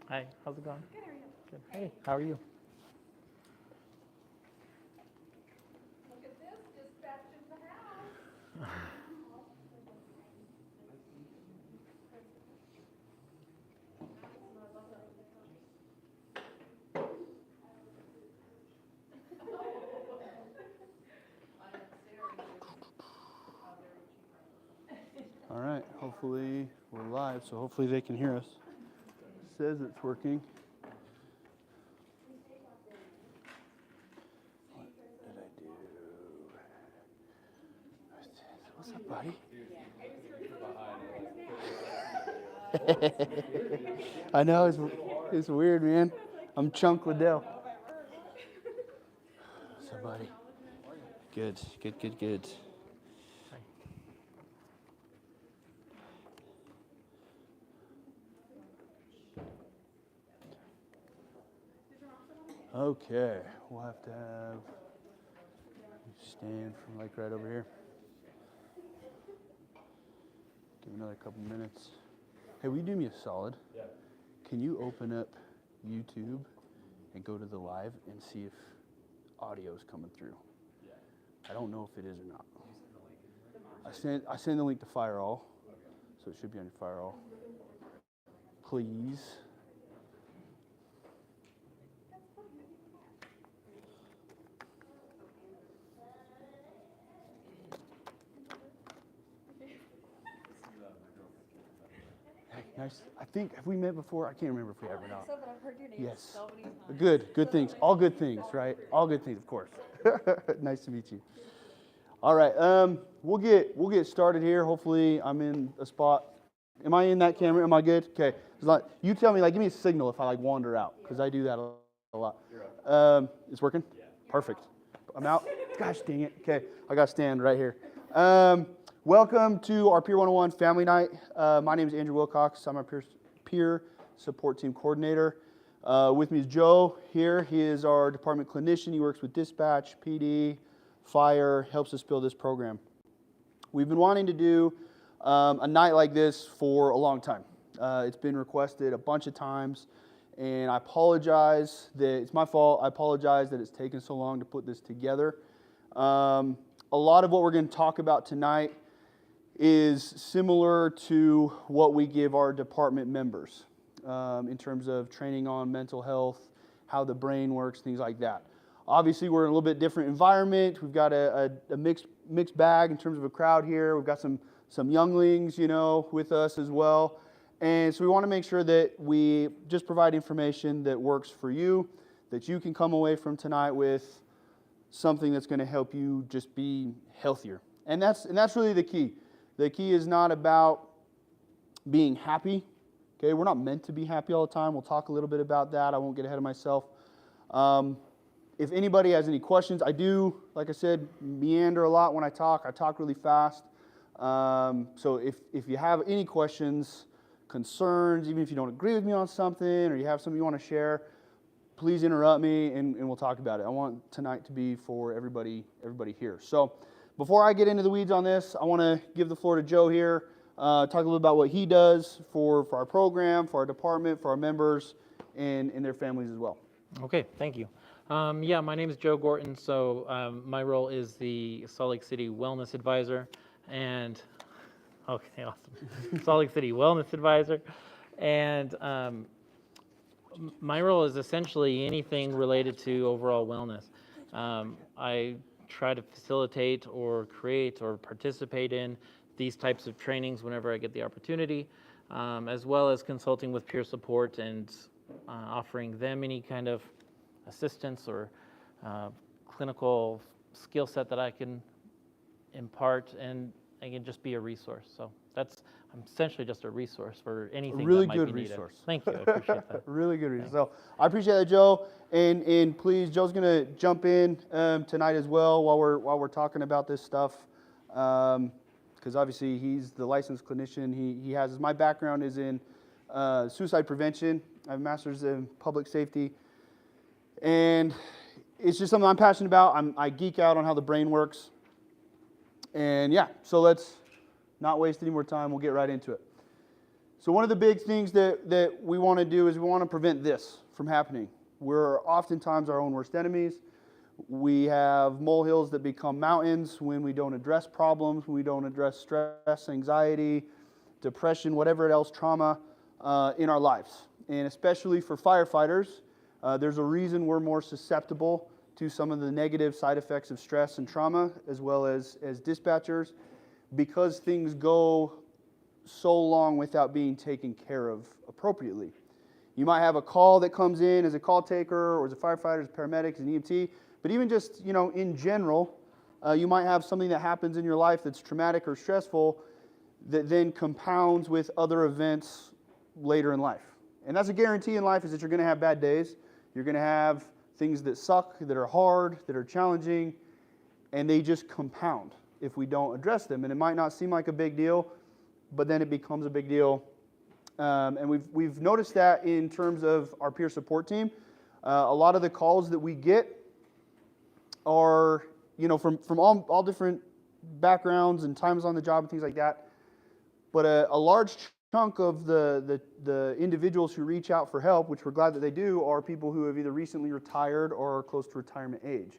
Hi, how's it going? Good, how are you? Good. Hey, how are you? Look at this, dispatching the house. All right, hopefully we're live, so hopefully they can hear us. Says it's working. What did I do? What's up, buddy? I know, it's weird, man. I'm Chunk Liddell. What's up, buddy? Good. Okay, we'll have to have stand from like right over here. Give another couple minutes. Hey, will you do me a solid? Yeah. Can you open up YouTube and go to the live and see if audio is coming through? Yeah. I don't know if it is or not. I send the link to Firehall, so it should be on your Firehall. Please. Hey, nice. I think, have we met before? I can't remember if we have or not. So, but I've heard your name Yes. so many times. Good things. All good things, right? All good things, of course. Nice to meet you. All right, we'll get started here. Hopefully, I'm in a spot. Am I in that camera? Am I good? Okay. You tell me, give me a signal if I wander out, because I do that a lot. It's working? Yeah. Perfect. I'm out. Gosh dang it. Okay, I got to stand right here. Welcome to our Peer 101 Family Night. My name is Andrew Wilcox. I'm our peer support team coordinator. With me is Joe here. He is our department clinician. He works with dispatch, PD, fire, helps us build this program. We've been wanting to do a night like this for a long time. It's been requested a bunch of times, and I apologize that it's my fault. I apologize that it's taken so long to put this together. A lot of what we're going to talk about tonight is similar to what we give our department members in terms of training on mental health, how the brain works, things like that. Obviously, we're in a little bit different environment. We've got a mixed bag in terms of a crowd here. We've got some younglings, with us as well. And so we want to make sure that we just provide information that works for you, that you can come away from tonight with something that's going to help you just be healthier. And that's really the key. The key is not about being happy. Okay, we're not meant to be happy all the time. We'll talk a little bit about that. I won't get ahead of myself. If anybody has any questions, I do, like I said, meander a lot when I talk. I talk really fast. So if you have any questions, concerns, even if you don't agree with me on something or you have something you want to share, please interrupt me and we'll talk about it. I want tonight to be for everybody here. So before I get into the weeds on this, I want to give the floor to Joe here, talk a little about what he does for our program, for our department, for our members, and their families as well. Okay, thank you. My name is Joe Gorton. So my role is the Salt Lake City Wellness Advisor, and okay, awesome. Salt Lake City Wellness Advisor, and my role is essentially anything related to overall wellness. I try to facilitate or create or participate in these types of trainings whenever I get the opportunity, as well as consulting with peer support and offering them any kind of assistance or clinical skill set that I can impart, and I can just be a resource. So I'm essentially just a resource for anything really that might good be needed. resource. Thank you, I appreciate that. Really good resource. So I appreciate that, Joe, and please, Joe's going to jump in tonight as well while we're talking about this stuff, because obviously he's the licensed clinician. He has my background is in suicide prevention. I have a master's in public safety. And it's just something I'm passionate about. I geek out on how the brain works. And yeah, so let's not waste any more time. We'll get right into it. So one of the big things that we want to do is we want to prevent this from happening. We're oftentimes our own worst enemies. We have molehills that become mountains when we don't address problems, when we don't address stress, anxiety, depression, whatever else, trauma in our lives. And especially for firefighters, there's a reason we're more susceptible to some of the negative side effects of stress and trauma, as well as dispatchers, because things go so long without being taken care of appropriately. You might have a call that comes in as a call taker, or as a firefighter, as a paramedic, as an EMT, but even just, in general, you might have something that happens in your life that's traumatic or stressful that then compounds with other events later in life. And that's a guarantee in life, is that you're going to have bad days. You're going to have things that suck, that are hard, that are challenging, and they just compound if we don't address them. And it might not seem like a big deal, but then it becomes a big deal. And we've noticed that in terms of our peer support team. A lot of the calls that we get are, from all different backgrounds and times on the job and things like that. But a large chunk of the individuals who reach out for help, which we're glad that they do, are people who have either recently retired or are close to retirement age.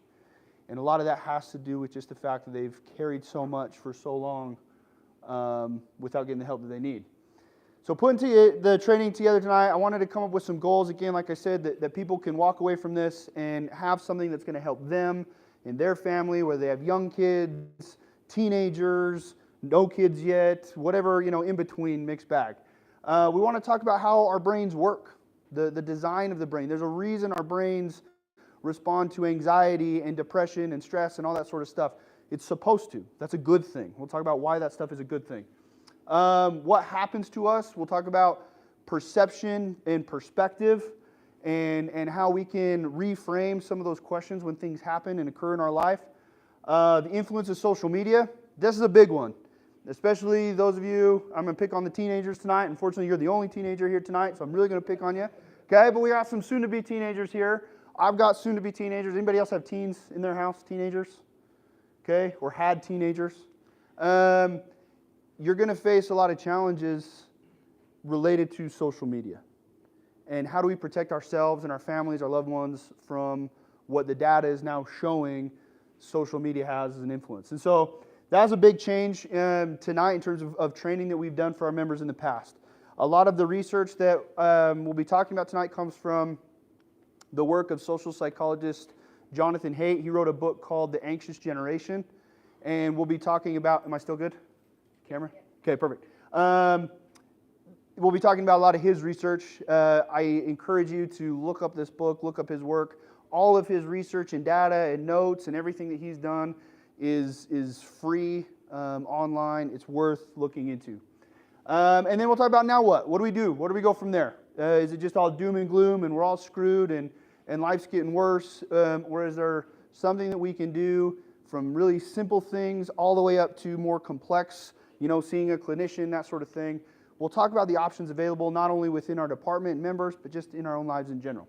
And a lot of that has to do with just the fact that they've carried so much for so long without getting the help that they need. So putting the training together tonight, I wanted to come up with some goals, again, like I said, that people can walk away from this and have something that's going to help them and their family, whether they have young kids, teenagers, no kids yet, whatever, in between, mixed bag. We want to talk about how our brains work, the design of the brain. There's a reason our brains respond to anxiety and depression and stress and all that sort of stuff. It's supposed to. That's a good thing. We'll talk about why that stuff is a good thing. What happens to us? We'll talk about perception and perspective and how we can reframe some of those questions when things happen and occur in our life. The influence of social media. This is a big one, especially those of you, I'm going to pick on the teenagers tonight. Unfortunately, you're the only teenager here tonight, so I'm really going to pick on you. Okay, but we have some soon-to-be teenagers here. I've got soon-to-be teenagers. Anybody else have teens in their house, teenagers? Okay, or had teenagers? You're going to face a lot of challenges related to social media. And how do we protect ourselves and our families, our loved ones, from what the data is now showing social media has as an influence? And so that's a big change tonight in terms of training that we've done for our members in the past. A lot of the research that we'll be talking about tonight comes from the work of social psychologist Jonathan Haidt. He wrote a book called The Anxious Generation. And we'll be talking about, am I still good? Camera? Okay, perfect. We'll be talking about a lot of his research. I encourage you to look up this book, look up his work. All of his research and data and notes and everything that he's done is free online. It's worth looking into. And then we'll talk about now what? What do we do? Where do we go from there? Is it just all doom and gloom and we're all screwed and life's getting worse? Or is there something that we can do from really simple things all the way up to more complex, seeing a clinician, that sort of thing? We'll talk about the options available not only within our department members, but just in our own lives in general.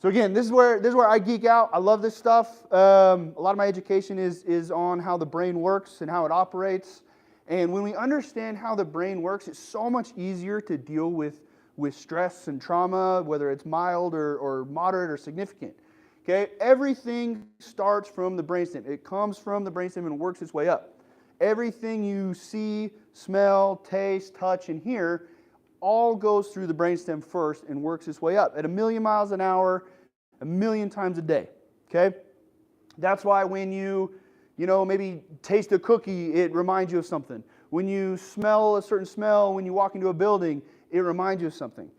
So again, this is where I geek out. I love this stuff. A lot of my education is on how the brain works and how it operates. And when we understand how the brain works, it's so much easier to deal with stress and trauma, whether it's mild or moderate or significant. Okay, everything starts from the brainstem. It comes from the brainstem and works its way up. Everything you see, smell, taste, touch, and hear all goes through the brainstem first and works its way up at 1,000,000 miles an hour, 1,000,000 times a day. Okay, that's why when you maybe taste a cookie, it reminds you of something. When you smell a certain smell, when you walk into a building, it reminds you of something.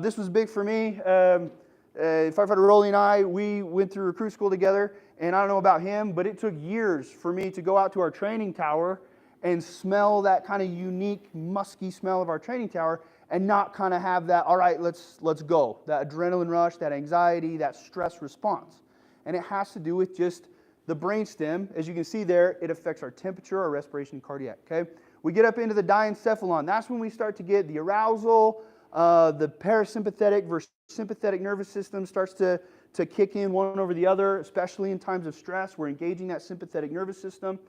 This was big for me. Firefighter Rolly and I, we went through recruit school together, and I don't know about him, but it took years for me to go out to our training tower and smell that kind of unique, musky smell of our training tower and not kind of have that, all right, let's go, that adrenaline rush, that anxiety, that stress response. And it has to do with just the brainstem. As you can see there, it affects our temperature, our respiration, and cardiac, okay? We get up into the diencephalon. That's when we start to get the arousal, the parasympathetic versus sympathetic nervous system starts to kick in one over the other, especially in times of stress. We're engaging that sympathetic nervous system.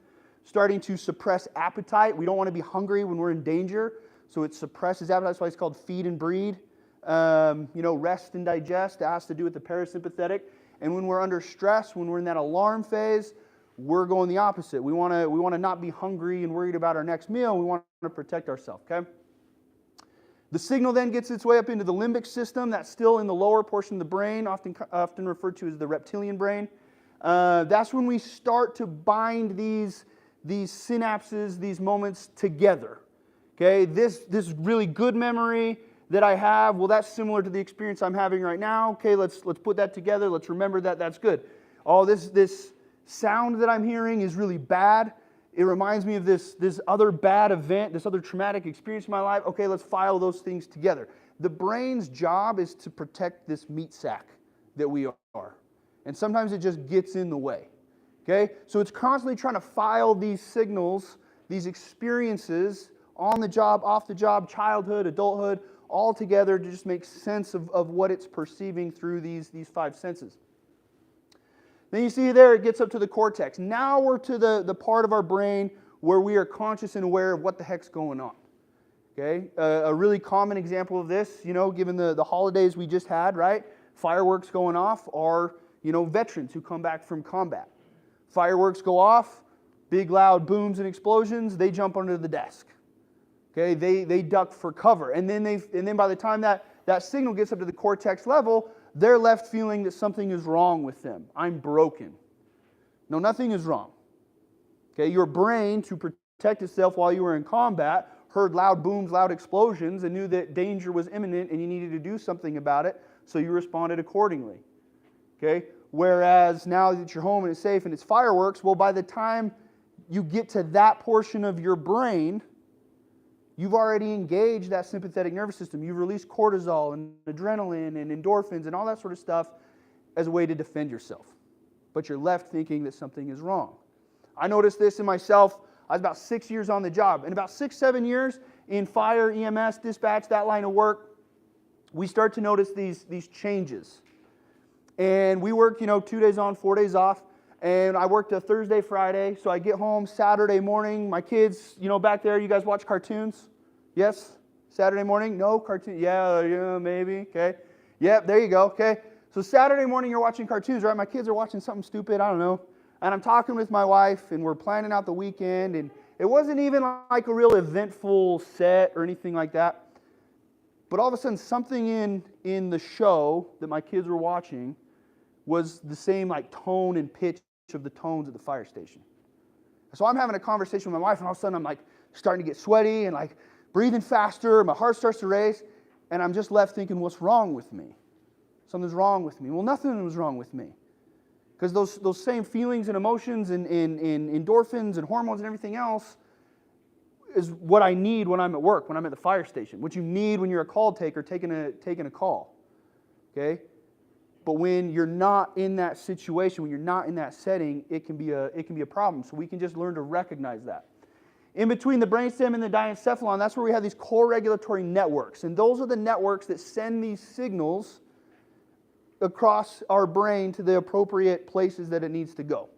starting to suppress appetite. We don't want to be hungry when we're in danger, so it suppresses appetite. That's why it's called feed and breed. Rest and digest. That has to do with the parasympathetic. And when we're under stress, when we're in that alarm phase, we're going the opposite. We want to not be hungry and worried about our next meal. We want to protect ourselves, okay? The signal then gets its way up into the limbic system. That's still in the lower portion of the brain, often referred to as the reptilian brain. That's when we start to bind these synapses, these moments together. Okay, this really good memory that I have, well, that's similar to the experience I'm having right now. Okay, let's put that together. Let's remember that. That's good. Oh, this sound that I'm hearing is really bad. It reminds me of this other bad event, this other traumatic experience in my life. Okay, let's file those things together. The brain's job is to protect this meat sack that we are. And sometimes it just gets in the way. Okay? So it's constantly trying to file these signals, these experiences, on the job, off the job, childhood, adulthood, all together to just make sense of what it's perceiving through these five senses. Then you see there, it gets up to the cortex. Now we're to the part of our brain where we are conscious and aware of what the heck's going on. Okay? A really common example of this, given the holidays we just had, right? Fireworks going off are, veterans who come back from combat. Fireworks go off, big loud booms and explosions, they jump under the desk. Okay, they duck for cover. And then by the time that signal gets up to the cortex level, they're left feeling that something is wrong with them. I'm broken. No, nothing is wrong. Okay, your brain, to protect itself while you were in combat, heard loud booms, loud explosions, and knew that danger was imminent and you needed to do something about it, so you responded accordingly. Okay? Whereas now that you're home and it's safe and it's fireworks, well, by the time you get to that portion of your brain, you've already engaged that sympathetic nervous system. You've released cortisol and adrenaline and endorphins and all that sort of stuff as a way to defend yourself. But you're left thinking that something is wrong. I noticed this in myself. I was about 6 years on the job. In about 6, 7 years in fire, EMS, dispatch, that line of work, we start to notice these changes. And we work, 2 days on, 4 days off. And I worked a Thursday, Friday, so I get home Saturday morning. My kids, back there, you guys watch cartoons? Yes? Saturday morning? No cartoon? Yeah, maybe. Okay. Yep, there you go. Okay. So Saturday morning, you're watching cartoons, right? My kids are watching something stupid, I don't know. And I'm talking with my wife, and we're planning out the weekend, and it wasn't even like a real eventful set or anything like that. But all of a sudden, something in the show that my kids were watching was the same tone and pitch of the tones at the fire station. So I'm having a conversation with my wife, and all of a sudden I'm starting to get sweaty and breathing faster. My heart starts to race, and I'm just left thinking, what's wrong with me? Something's wrong with me. Well, nothing was wrong with me, because those same feelings and emotions and endorphins and hormones and everything else is what I need when I'm at work, when I'm at the fire station. What you need when you're a call taker taking a call. Okay. But when you're not in that situation, when you're not in that setting, it can be a problem. So we can just learn to recognize that. In between the brainstem and the diencephalon, that's where we have these core regulatory networks. And those are the networks that send these signals across our brain to the appropriate places that it needs to go.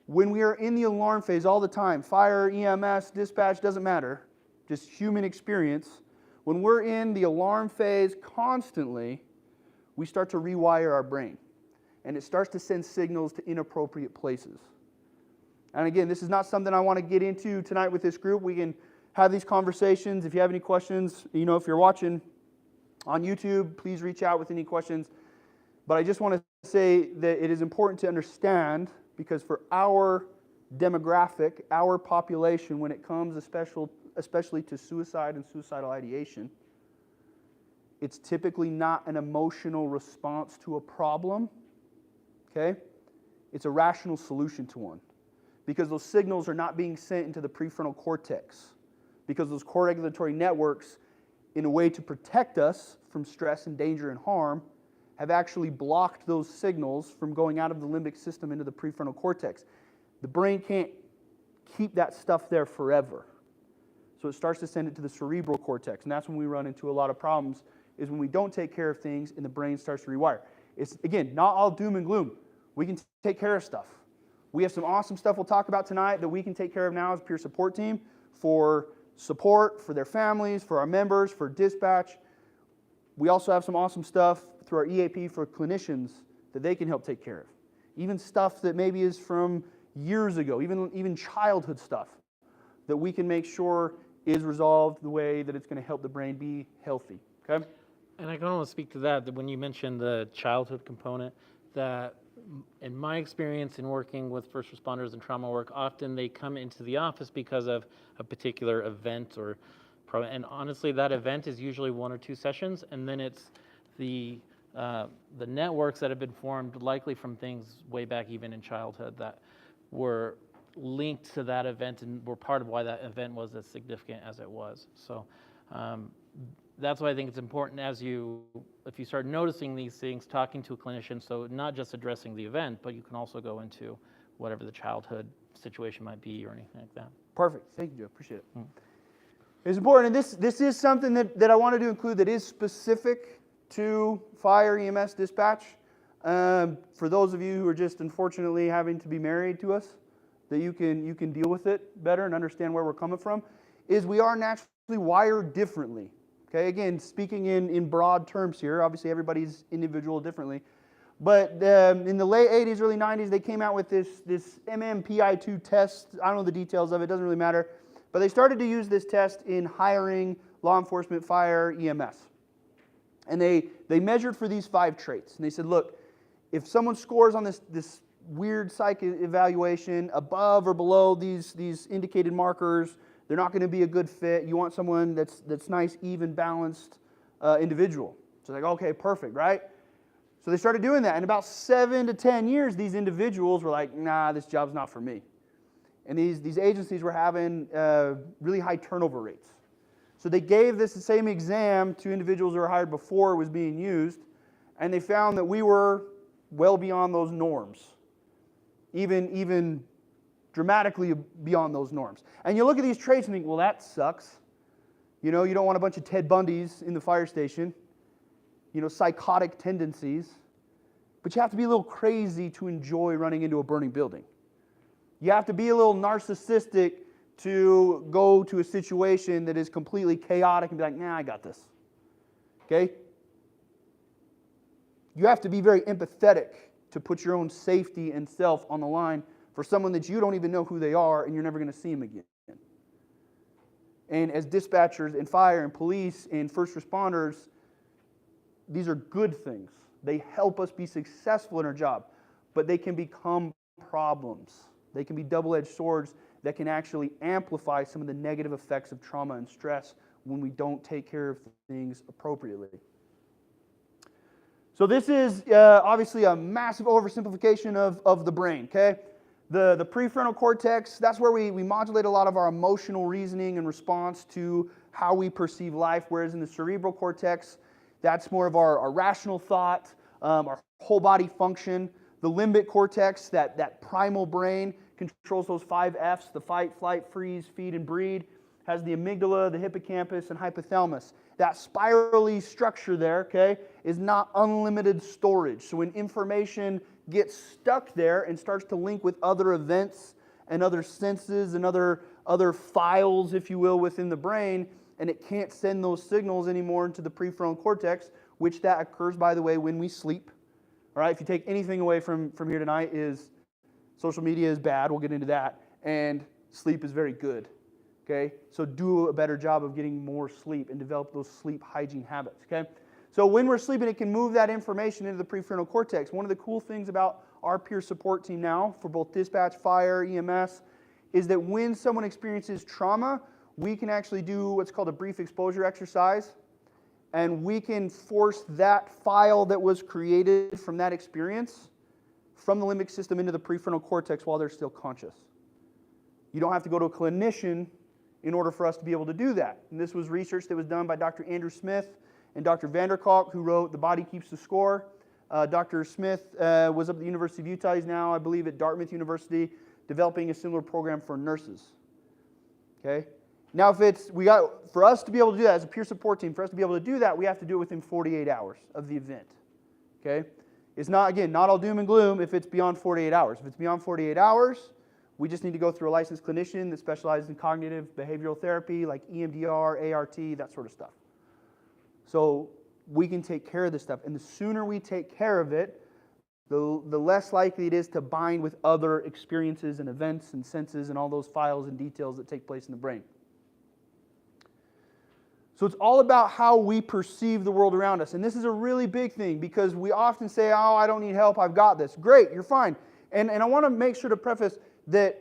When we are in the alarm phase all the time, fire, EMS, dispatch, doesn't matter, just human experience, when we're in the alarm phase constantly, we start to rewire our brain. And it starts to send signals to inappropriate places. And again, this is not something I want to get into tonight with this group. We can have these conversations. If you have any questions, if you're watching on YouTube, please reach out with any questions. But I just want to say that it is important to understand, because for our demographic, our population, when it comes especially to suicide and suicidal ideation, it's typically not an emotional response to a problem, okay? It's a rational solution to one, because those signals are not being sent into the prefrontal cortex, because those core regulatory networks, in a way to protect us from stress and danger and harm, have actually blocked those signals from going out of the limbic system into the prefrontal cortex. The brain can't keep that stuff there forever. So it starts to send it to the cerebral cortex, and that's when we run into a lot of problems, is when we don't take care of things and the brain starts to rewire. It's, again, not all doom and gloom. We can take care of stuff. We have some awesome stuff we'll talk about tonight that we can take care of now as a peer support team for support, for their families, for our members, for dispatch. We also have some awesome stuff through our EAP for clinicians that they can help take care of. Even stuff that maybe is from years ago, even childhood stuff that we can make sure is resolved the way that it's going to help the brain be healthy. Okay? And I can almost speak to that when you mentioned the childhood component, that in my experience in working with first responders and trauma work, often they come into the office because of a particular event and honestly, that event is usually 1 or 2 sessions, and then it's the networks that have been formed, likely from things way back even in childhood, that were linked to that event and were part of why that event was as significant as it was. So that's why I think it's important if you start noticing these things, talking to a clinician, so not just addressing the event, but you can also go into whatever the childhood situation might be or anything like that. Perfect. Thank you, Joe. Appreciate it. It's important, and this is something that I wanted to include that is specific to fire, EMS, dispatch. For those of you who are just unfortunately having to be married to us, that you can deal with it better and understand where we're coming from, is we are naturally wired differently. Okay, again, speaking in broad terms here, obviously everybody's individual differently. But in the late 80s, early 90s, they came out with this MMPI-2 test. I don't know the details of it, doesn't really matter. But they started to use this test in hiring law enforcement, fire, EMS. And they measured for these 5 traits. And they said, look, if someone scores on this weird psych evaluation above or below these indicated markers, they're not going to be a good fit. You want someone that's nice, even, balanced individual. So like, okay, perfect, right? So they started doing that. In about 7 to 10 years, these individuals were like, nah, this job's not for me. And these agencies were having really high turnover rates. So they gave the same exam to individuals who were hired before it was being used, and they found that we were well beyond those norms, even dramatically beyond those norms. And you look at these traits and think, well, that sucks. You know, you don't want a bunch of Ted Bundys in the fire station, you know, psychotic tendencies, but you have to be a little crazy to enjoy running into a burning building. You have to be a little narcissistic to go to a situation that is completely chaotic and be like, nah, I got this. Okay? You have to be very empathetic to put your own safety and self on the line for someone that you don't even know who they are and you're never going to see them again. And as dispatchers and fire and police and first responders, these are good things. They help us be successful in our job, but they can become problems. They can be double-edged swords that can actually amplify some of the negative effects of trauma and stress when we don't take care of things appropriately. So this is obviously a massive oversimplification of the brain, okay? The prefrontal cortex, that's where we modulate a lot of our emotional reasoning and response to how we perceive life, whereas in the cerebral cortex, that's more of our rational thought, our whole body function. The limbic cortex, that primal brain, controls those 5 Fs, the fight, flight, freeze, feed, and breed, has the amygdala, the hippocampus, and hypothalamus. That spirally structure there, okay, is not unlimited storage. So when information gets stuck there and starts to link with other events and other senses and other files, if you will, within the brain, and it can't send those signals anymore into the prefrontal cortex, which that occurs, by the way, when we sleep. All right, if you take anything away from here tonight, is social media is bad, we'll get into that, and sleep is very good. Okay, so do a better job of getting more sleep and develop those sleep hygiene habits. Okay, so when we're sleeping, it can move that information into the prefrontal cortex. One of the cool things about our peer support team now for both dispatch, fire, EMS, is that when someone experiences trauma, we can actually do what's called a brief exposure exercise, and we can force that file that was created from that experience from the limbic system into the prefrontal cortex while they're still conscious. You don't have to go to a clinician in order for us to be able to do that. And this was research that was done by Dr. Andrew Smith and Dr. Vanderkalk, who wrote The Body Keeps the Score. Dr. Smith was up at the University of Utah. He's now, I believe, at Dartmouth University, developing a similar program for nurses. Okay? Now, for us to be able to do that as a peer support team, for us to be able to do that, we have to do it within 48 hours of the event. Okay? It's not, again, not all doom and gloom if it's beyond 48 hours. If it's beyond 48 hours, we just need to go through a licensed clinician that specializes in cognitive behavioral therapy, like EMDR, ART, that sort of stuff. So we can take care of this stuff. And the sooner we take care of it, the less likely it is to bind with other experiences and events and senses and all those files and details that take place in the brain. So it's all about how we perceive the world around us. And this is a really big thing because we often say, oh, I don't need help, I've got this. Great, you're fine. And I want to make sure to preface that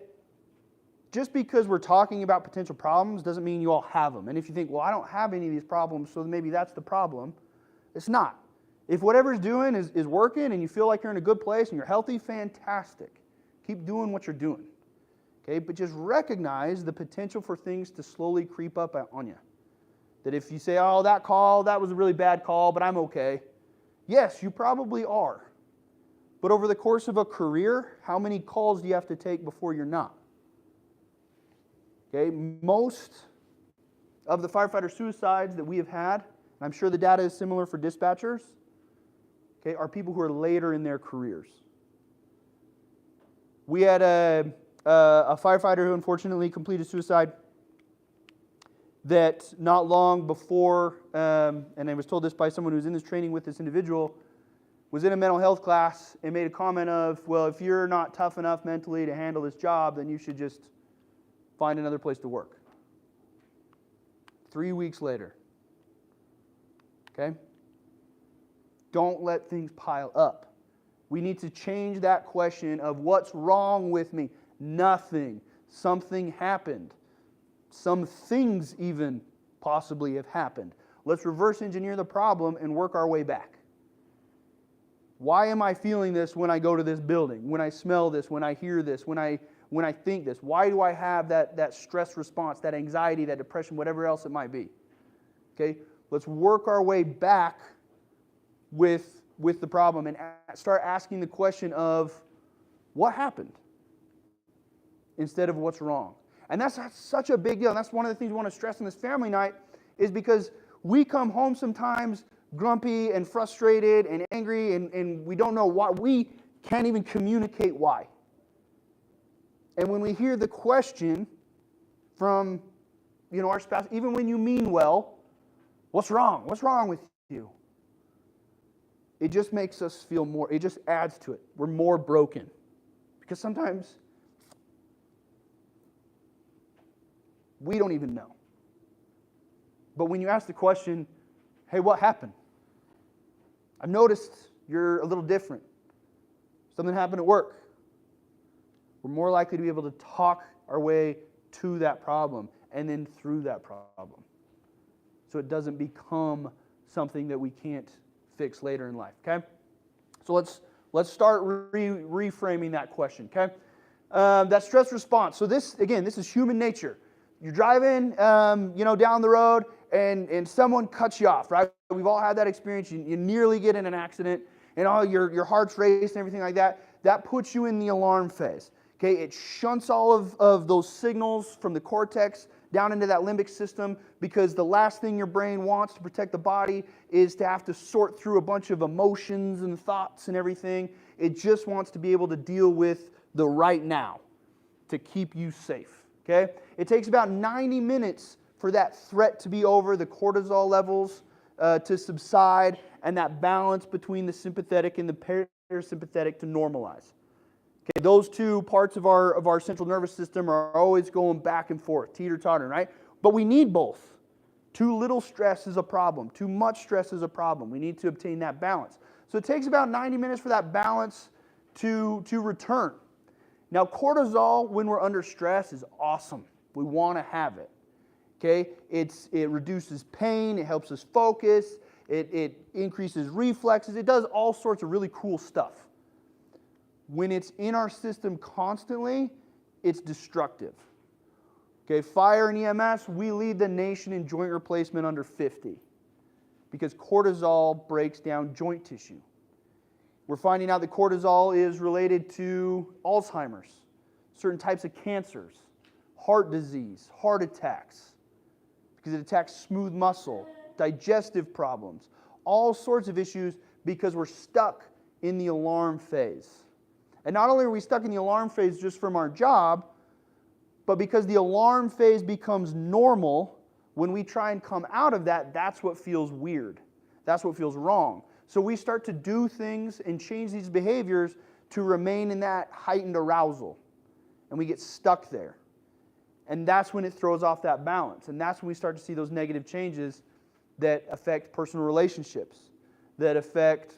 just because we're talking about potential problems doesn't mean you all have them. And if you think, well, I don't have any of these problems, so maybe that's the problem, it's not. If whatever's doing is working and you feel like you're in a good place and you're healthy, fantastic. Keep doing what you're doing. Okay, but just recognize the potential for things to slowly creep up on you. That if you say, oh, that was a really bad call, but I'm okay. Yes, you probably are. But over the course of a career, how many calls do you have to take before you're not? Okay, most of the firefighter suicides that we have had, and I'm sure the data is similar for dispatchers, okay, are people who are later in their careers. We had a firefighter who unfortunately completed suicide that not long before, and I was told this by someone who was in this training with this individual, was in a mental health class and made a comment of, well, if you're not tough enough mentally to handle this job, then you should just find another place to work. 3 weeks later. Okay? Don't let things pile up. We need to change that question of what's wrong with me? Nothing. Something happened. Some things even possibly have happened. Let's reverse engineer the problem and work our way back. Why am I feeling this when I go to this building? When I smell this, when I hear this, when I think this? Why do I have that stress response, that anxiety, that depression, whatever else it might be? Okay? Let's work our way back with the problem and start asking the question of what happened instead of what's wrong. And that's such a big deal. And that's one of the things we want to stress in this family night is because we come home sometimes grumpy and frustrated and angry and we don't know why. We can't even communicate why. And when we hear the question from our spouse, even when you mean well, what's wrong? What's wrong with you? It just makes us feel more, it just adds to it. We're more broken. Because sometimes we don't even know. But when you ask the question, hey, what happened? I've noticed you're a little different. Something happened at work. We're more likely to be able to talk our way to that problem and then through that problem. So it doesn't become something that we can't fix later in life, okay? So let's start reframing that question, okay? That stress response. So this is human nature. You're driving, down the road, and someone cuts you off, right? We've all had that experience. You nearly get in an accident, and all your heart's racing and everything like that. That puts you in the alarm phase. Okay, it shunts all of those signals from the cortex down into that limbic system because the last thing your brain wants to protect the body is to have to sort through a bunch of emotions and thoughts and everything. It just wants to be able to deal with the right now to keep you safe. Okay? It takes about 90 minutes for that threat to be over, the cortisol levels to subside, and that balance between the sympathetic and the parasympathetic to normalize. Okay, those two parts of our central nervous system are always going back and forth, teeter-tottering, right? But we need both. Too little stress is a problem. Too much stress is a problem. We need to obtain that balance. So it takes about 90 minutes for that balance to return. Now, cortisol, when we're under stress, is awesome. We want to have it. Okay? It reduces pain. It helps us focus. It increases reflexes. It does all sorts of really cool stuff. When it's in our system constantly, it's destructive. Okay, fire and EMS, we lead the nation in joint replacement under 50 because cortisol breaks down joint tissue. We're finding out that cortisol is related to Alzheimer's, certain types of cancers, heart disease, heart attacks, because it attacks smooth muscle, digestive problems, all sorts of issues because we're stuck in the alarm phase. And not only are we stuck in the alarm phase just from our job, but because the alarm phase becomes normal, when we try and come out of that, that's what feels weird. That's what feels wrong. So we start to do things and change these behaviors to remain in that heightened arousal. And we get stuck there. And that's when it throws off that balance. And that's when we start to see those negative changes that affect personal relationships, that affect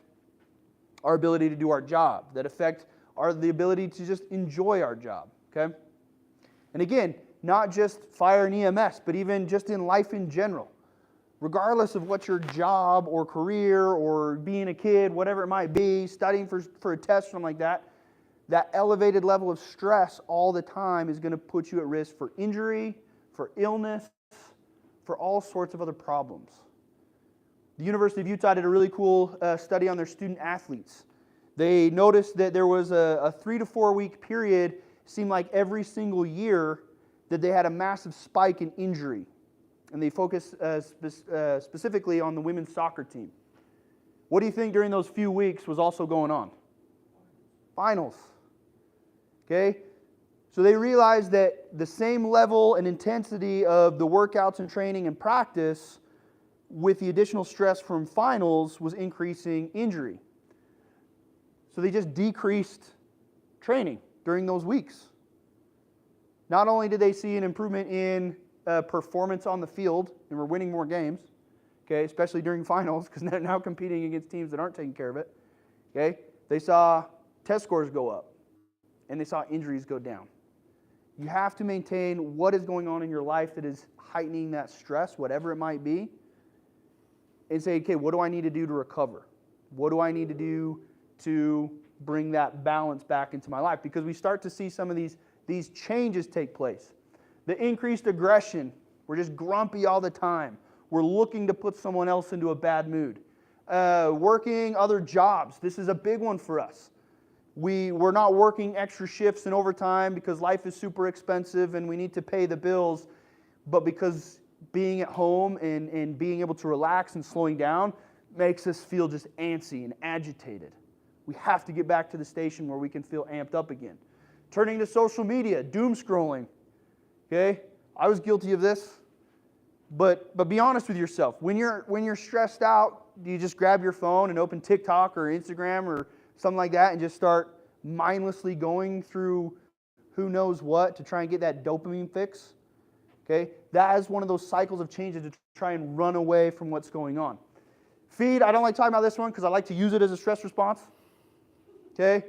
our ability to do our job, that affect the ability to just enjoy our job, okay? And again, not just fire and EMS, but even just in life in general. Regardless of what your job or career or being a kid, whatever it might be, studying for a test or something like that, that elevated level of stress all the time is going to put you at risk for injury, for illness, for all sorts of other problems. The University of Utah did a really cool study on their student athletes. They noticed that there was a 3 to 4 week period, seemed like every single year, that they had a massive spike in injury. And they focused specifically on the women's soccer team. What do you think during those few weeks was also going on? Finals. Okay? So they realized that the same level and intensity of the workouts and training and practice with the additional stress from finals was increasing injury. So they just decreased training during those weeks. Not only did they see an improvement in performance on the field, and we're winning more games, okay, especially during finals, because they're now competing against teams that aren't taking care of it, okay, they saw test scores go up, and they saw injuries go down. You have to maintain what is going on in your life that is heightening that stress, whatever it might be, and say, okay, what do I need to do to recover? What do I need to do to bring that balance back into my life? Because we start to see some of these changes take place. The increased aggression, we're just grumpy all the time. We're looking to put someone else into a bad mood. Working other jobs, this is a big one for us. We're not working extra shifts and overtime because life is super expensive and we need to pay the bills, but because being at home and being able to relax and slowing down makes us feel just antsy and agitated. We have to get back to the station where we can feel amped up again. Turning to social media, doom scrolling. Okay? I was guilty of this. But be honest with yourself. When you're stressed out, do you just grab your phone and open TikTok or Instagram or something like that and just start mindlessly going through who knows what to try and get that dopamine fix? Okay? That is one of those cycles of changes to try and run away from what's going on. Feed, I don't like talking about this one because I like to use it as a stress response. Okay?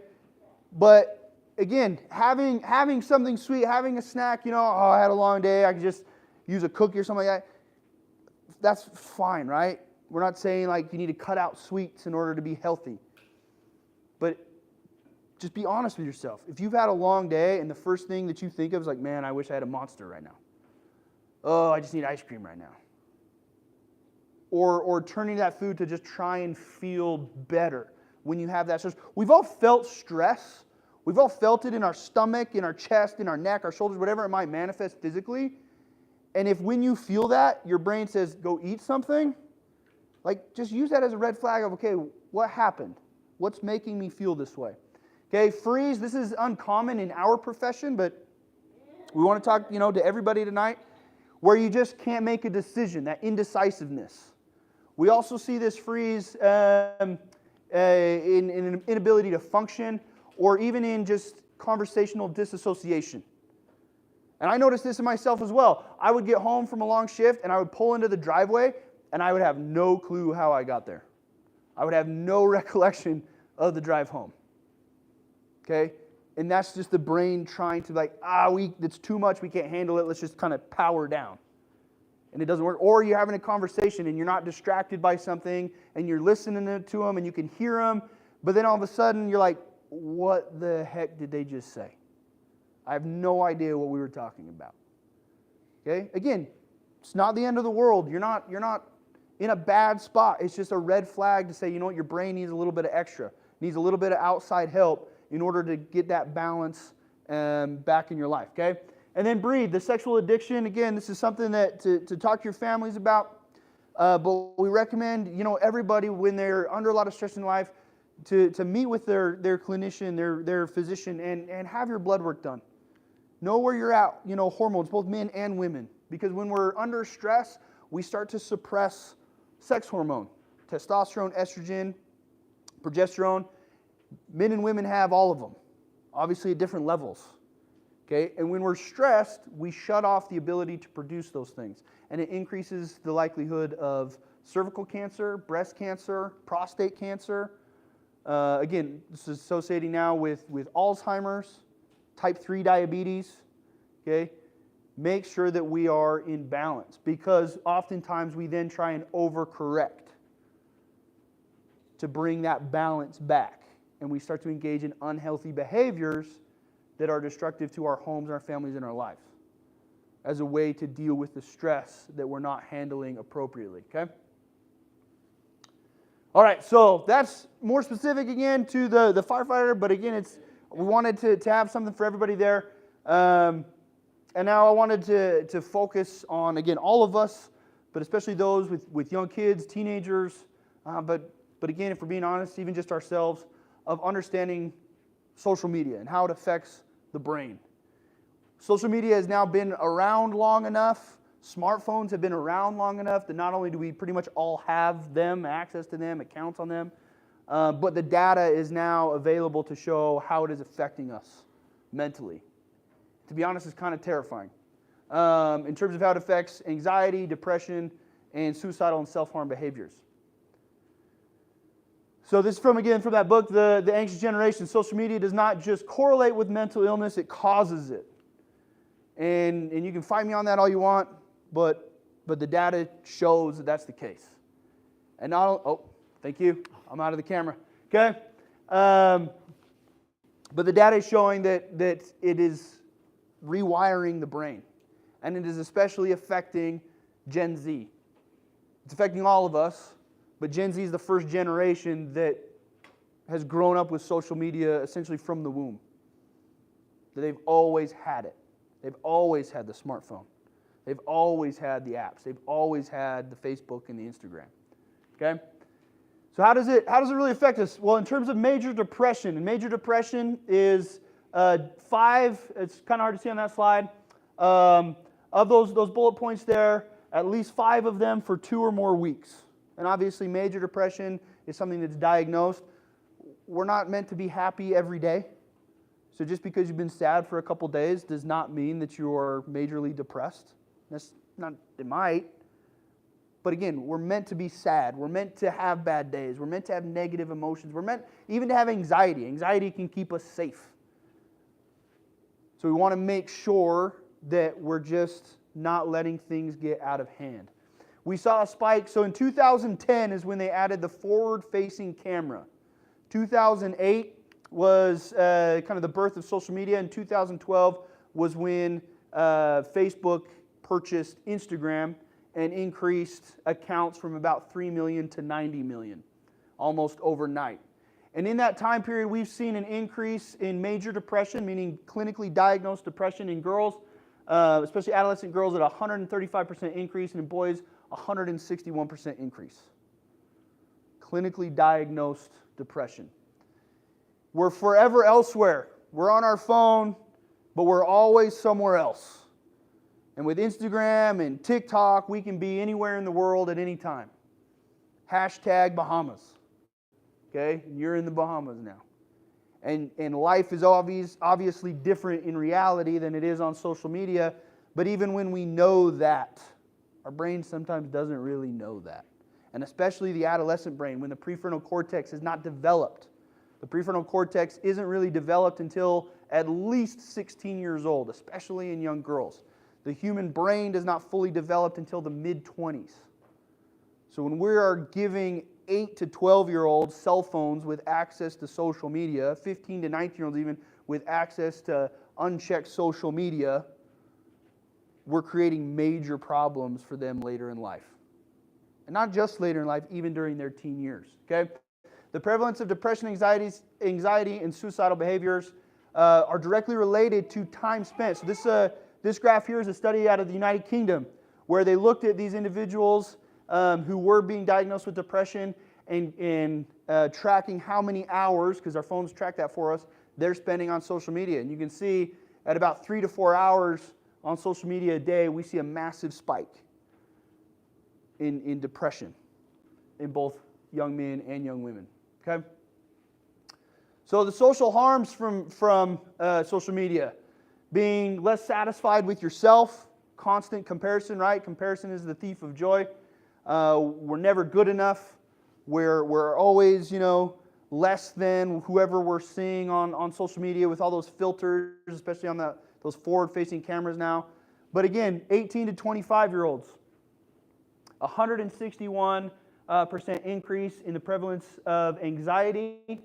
But again, having something sweet, having a snack, oh, I had a long day, I could just use a cookie or something like that. That's fine, right? We're not saying like you need to cut out sweets in order to be healthy. But just be honest with yourself. If you've had a long day and the first thing that you think of is like, man, I wish I had a Monster right now. Oh, I just need ice cream right now. Or turning that food to just try and feel better when you have that stress. We've all felt stress. We've all felt it in our stomach, in our chest, in our neck, our shoulders, whatever it might manifest physically. And if when you feel that, your brain says, go eat something, like just use that as a red flag of, okay, what happened? What's making me feel this way? Okay, freeze, this is uncommon in our profession, but we want to talk, to everybody tonight, where you just can't make a decision, that indecisiveness. We also see this freeze in an inability to function, or even in just conversational disassociation. And I noticed this in myself as well. I would get home from a long shift and I would pull into the driveway and I would have no clue how I got there. I would have no recollection of the drive home. Okay? And that's just the brain trying to it's too much, we can't handle it, let's just kind of power down. And it doesn't work. Or you're having a conversation and you're not distracted by something and you're listening to them and you can hear them, but then all of a sudden you're like, what the heck did they just say? I have no idea what we were talking about. Okay? Again, it's not the end of the world. You're not in a bad spot. It's just a red flag to say, your brain needs a little bit of extra, needs a little bit of outside help in order to get that balance back in your life. Okay? And then breathe. The sexual addiction, again, this is something that to talk to your families about. But we recommend, everybody when they're under a lot of stress in life, to meet with their clinician, their physician, and have your blood work done. Know where you're at, hormones, both men and women. Because when we're under stress, we start to suppress sex hormone, testosterone, estrogen, progesterone. Men and women have all of them, obviously at different levels. Okay? And when we're stressed, we shut off the ability to produce those things. And it increases the likelihood of cervical cancer, breast cancer, prostate cancer. Again, this is associating now with Alzheimer's, type 3 diabetes. Okay? Make sure that we are in balance, because oftentimes we then try and overcorrect to bring that balance back. And we start to engage in unhealthy behaviors that are destructive to our homes, our families, and our lives as a way to deal with the stress that we're not handling appropriately, okay? All right, so that's more specific again to the firefighter, but again, we wanted to have something for everybody there. And now I wanted to focus on, again, all of us, but especially those with young kids, teenagers, but again, if we're being honest, even just ourselves, of understanding social media and how it affects the brain. Social media has now been around long enough, smartphones have been around long enough that not only do we pretty much all have them, access to them, accounts on them, but the data is now available to show how it is affecting us mentally. To be honest, it's kind of terrifying in terms of how it affects anxiety, depression, and suicidal and self-harm behaviors. So this is from that book, The Anxious Generation. Social media does not just correlate with mental illness, it causes it. And you can fight me on that all you want, but the data shows that that's the case. And thank you. I'm out of the camera. Okay? But the data is showing that it is rewiring the brain. And it is especially affecting Gen Z. It's affecting all of us, but Gen Z is the first generation that has grown up with social media essentially from the womb. That they've always had it. They've always had the smartphone. They've always had the apps. They've always had the Facebook and the Instagram. Okay? So how does it really affect us? Well, in terms of major depression, and major depression is 5, it's kind of hard to see on that slide, of those bullet points there, at least 5 of them for 2 or more weeks. And obviously major depression is something that's diagnosed. We're not meant to be happy every day. So just because you've been sad for a couple days does not mean that you're majorly depressed. It might. But again, we're meant to be sad. We're meant to have bad days. We're meant to have negative emotions. We're meant even to have anxiety. Anxiety can keep us safe. So we want to make sure that we're just not letting things get out of hand. We saw a spike. So in 2010 is when they added the forward-facing camera. 2008 was kind of the birth of social media. In 2012 was when Facebook purchased Instagram and increased accounts from about 3 million to 90 million, almost overnight. And in that time period, we've seen an increase in major depression, meaning clinically diagnosed depression in girls, especially adolescent girls, at a 135% increase, and in boys, 161% increase. Clinically diagnosed depression. We're forever elsewhere. We're on our phone, but we're always somewhere else. And with Instagram and TikTok, we can be anywhere in the world at any time. Hashtag Bahamas. Okay? And you're in the Bahamas now. And life is obviously different in reality than it is on social media. But even when we know that, our brain sometimes doesn't really know that. And especially the adolescent brain, when the prefrontal cortex is not developed. The prefrontal cortex isn't really developed until at least 16 years old, especially in young girls. The human brain does not fully develop until the mid-20s. So when we are giving 8 to 12-year-olds cell phones with access to social media, 15 to 19-year-olds even with access to unchecked social media, we're creating major problems for them later in life. And not just later in life, even during their teen years. Okay? The prevalence of depression, anxiety, and suicidal behaviors are directly related to time spent. So this graph here is a study out of the United Kingdom where they looked at these individuals who were being diagnosed with depression, and tracking how many hours, because our phones track that for us, they're spending on social media. And you can see at about 3 to 4 hours on social media a day, we see a massive spike in depression in both young men and young women. Okay? So the social harms from social media, being less satisfied with yourself, constant comparison, right? Comparison is the thief of joy. We're never good enough. We're always, less than whoever we're seeing on social media with all those filters, especially on those forward-facing cameras now. But again, 18 to 25-year-olds, 161% increase in the prevalence of anxiety,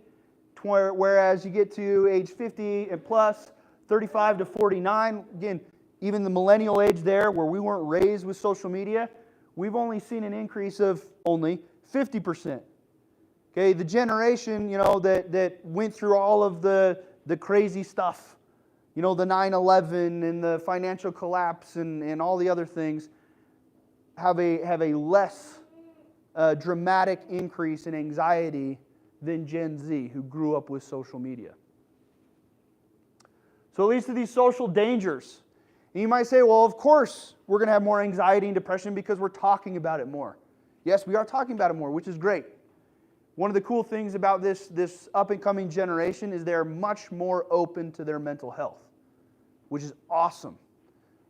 whereas you get to age 50 and plus, 35 to 49, again, even the millennial age there, where we weren't raised with social media, we've only seen an increase of only 50%. Okay, the generation, that went through all of the crazy stuff, the 9/11 and the financial collapse and all the other things, have a less dramatic increase in anxiety than Gen Z, who grew up with social media. So it leads to these social dangers. And you might say, well, of course we're going to have more anxiety and depression because we're talking about it more. Yes, we are talking about it more, which is great. One of the cool things about this up-and-coming generation is they're much more open to their mental health, which is awesome.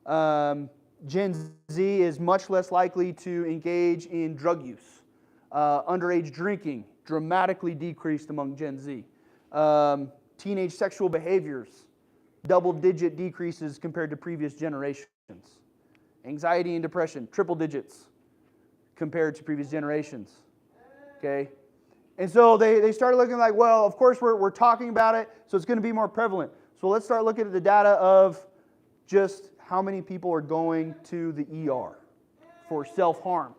Gen Z is much less likely to engage in drug use. Underage drinking dramatically decreased among Gen Z. Teenage sexual behaviors, double-digit decreases compared to previous generations. Anxiety and depression, triple digits compared to previous generations. Okay? And so they started looking like, well, of course we're talking about it, so it's going to be more prevalent. So let's start looking at the data of just how many people are going to the ER for self-harm.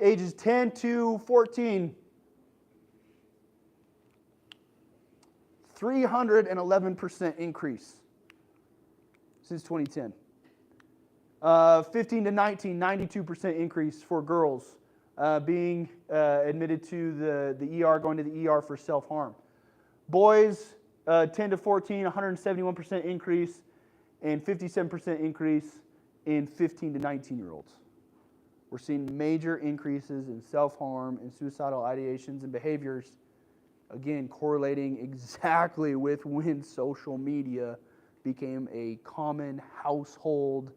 Ages 10 to 14, 311% increase since 2010. 15 to 19, 92% increase for girls being admitted to the ER, going to the ER for self-harm. Boys, 10 to 14, 171% increase, and 57% increase in 15 to 19-year-olds. We're seeing major increases in self-harm and suicidal ideations and behaviors, again, correlating exactly with when social media became a common household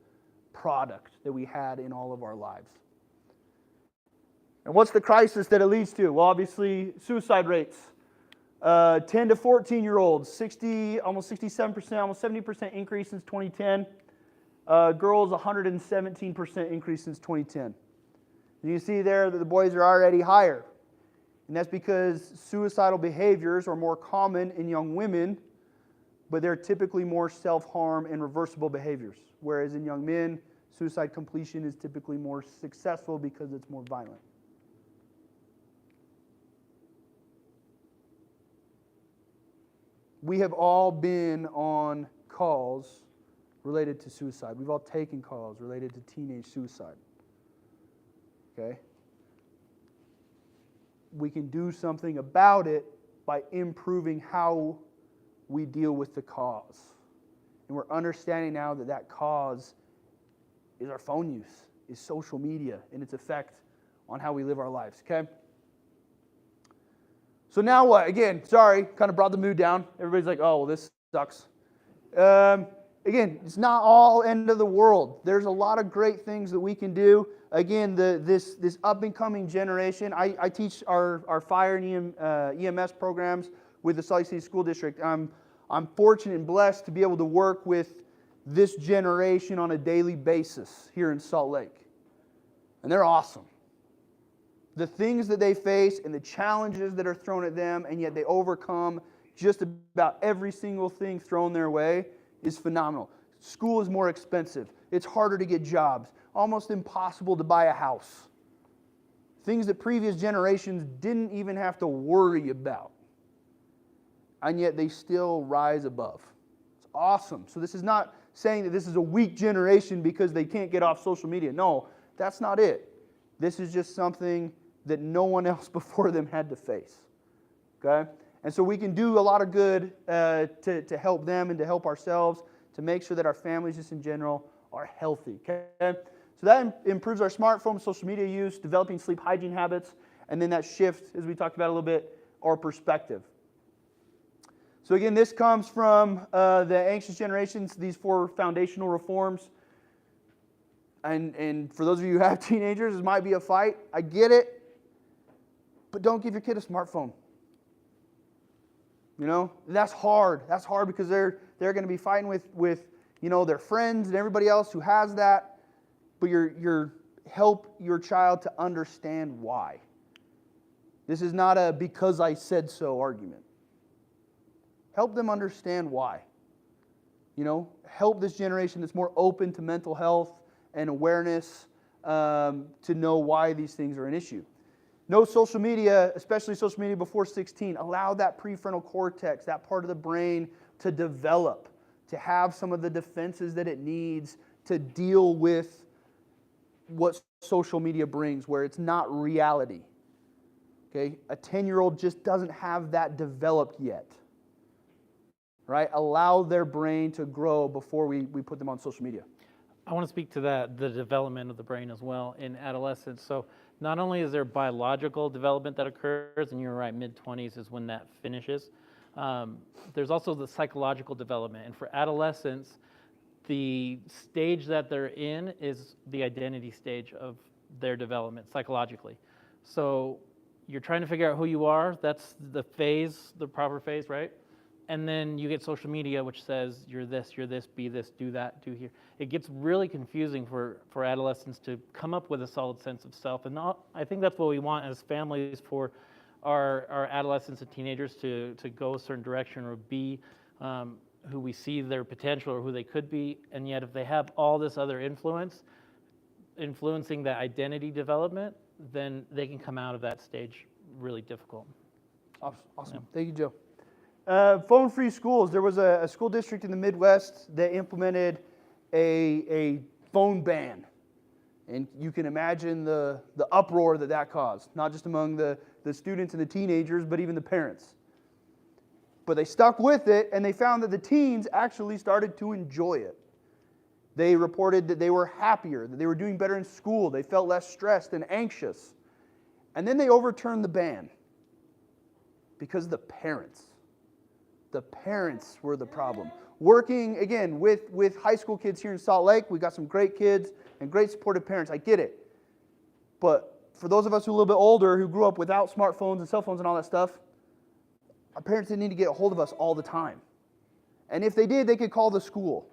product that we had in all of our lives. And what's the crisis that it leads to? Well, obviously, suicide rates. 10 to 14-year-olds, almost 67%, almost 70% increase since 2010. Girls, 117% increase since 2010. And you see there that the boys are already higher. And that's because suicidal behaviors are more common in young women, but they're typically more self-harm and reversible behaviors. Whereas in young men, suicide completion is typically more successful because it's more violent. We have all been on calls related to suicide. We've all taken calls related to teenage suicide. Okay? We can do something about it by improving how we deal with the cause. And we're understanding now that that cause is our phone use, is social media, and its effect on how we live our lives. Okay? So now what? Again, sorry, kind of brought the mood down. Everybody's like, oh, well, this sucks. Again, it's not all end of the world. There's a lot of great things that we can do. Again, this up-and-coming generation, I teach our fire and EMS programs with the Salt Lake City School District. I'm fortunate and blessed to be able to work with this generation on a daily basis here in Salt Lake. And they're awesome. The things that they face and the challenges that are thrown at them, and yet they overcome just about every single thing thrown their way, is phenomenal. School is more expensive. It's harder to get jobs. Almost impossible to buy a house. Things that previous generations didn't even have to worry about. And yet they still rise above. It's awesome. So this is not saying that this is a weak generation because they can't get off social media. No, that's not it. This is just something that no one else before them had to face. Okay? And so we can do a lot of good to help them and to help ourselves, to make sure that our families just in general are healthy. Okay? So that improves our smartphone, social media use, developing sleep hygiene habits, and then that shift, as we talked about a little bit, our perspective. So again, this comes from the Anxious Generations, these 4 foundational reforms. And for those of you who have teenagers, this might be a fight. I get it. But don't give your kid a smartphone. You know, that's hard. That's hard because they're going to be fighting with their friends and everybody else who has that. But you're help your child to understand why. This is not a because I said so argument. Help them understand why. Help this generation that's more open to mental health and awareness to know why these things are an issue. No social media, especially social media before 16. Allow that prefrontal cortex, that part of the brain, to develop, to have some of the defenses that it needs to deal with what social media brings, where it's not reality. Okay? A 10-year-old just doesn't have that developed yet. Right? Allow their brain to grow before we put them on social media. I want to speak to that, the development of the brain as well in adolescence. So not only is there biological development that occurs, and you're right, mid-20s is when that finishes, there's also the psychological development. And for adolescents, the stage that they're in is the identity stage of their development psychologically. So you're trying to figure out who you are. That's the phase, the proper phase, right? And then you get social media, which says you're this, be this, do that, do here. It gets really confusing for adolescents to come up with a solid sense of self. And I think that's what we want as families for our adolescents and teenagers to go a certain direction or be who we see their potential or who they could be. And yet if they have all this other influencing that identity development, then they can come out of that stage really difficult. Awesome. Yeah. Thank you, Joe. Phone-free schools. There was a school district in the Midwest that implemented a phone ban. And you can imagine the uproar that caused, not just among the students and the teenagers, but even the parents. But they stuck with it, and they found that the teens actually started to enjoy it. They reported that they were happier, that they were doing better in school, they felt less stressed and anxious. And then they overturned the ban because the parents were the problem. Working, again, with high school kids here in Salt Lake, we got some great kids and great supportive parents. I get it. But for those of us who are a little bit older, who grew up without smartphones and cell phones and all that stuff, our parents didn't need to get a hold of us all the time. And if they did, they could call the school.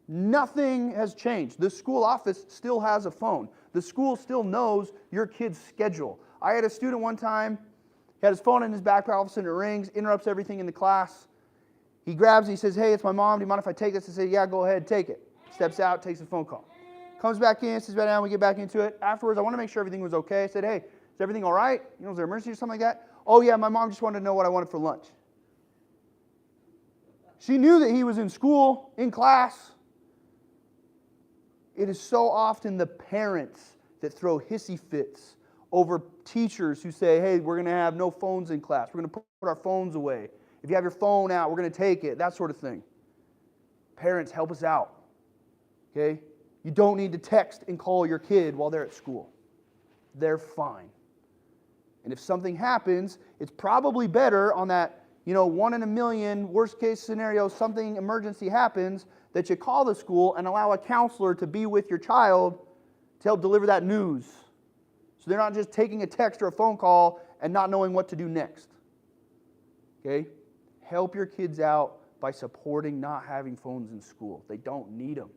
Nothing has changed. The school office still has a phone. The school still knows your kid's schedule. I had a student one time, he had his phone in his backpack, all of a sudden it rings, interrupts everything in the class. He grabs it, he says, "Hey, it's my mom, do you mind if I take this?" I say, "Yeah, go ahead, take it." Steps out, takes the phone call. Comes back in, sits back down, we get back into it. Afterwards, I want to make sure everything was okay. I said, "Hey, is everything all right? Was there an emergency or something like that?" "Oh yeah, my mom just wanted to know what I wanted for lunch." She knew that he was in school, in class. It is so often the parents that throw hissy fits over teachers who say, "Hey, we're going to have no phones in class. We're going to put our phones away. If you have your phone out, we're going to take it," that sort of thing. Parents, help us out. Okay? You don't need to text and call your kid while they're at school. They're fine. And if something happens, it's probably better on that, 1 in a million, worst case scenario, something emergency happens, that you call the school and allow a counselor to be with your child to help deliver that news. So they're not just taking a text or a phone call and not knowing what to do next. Okay? Help your kids out by supporting not having phones in school. They don't need them.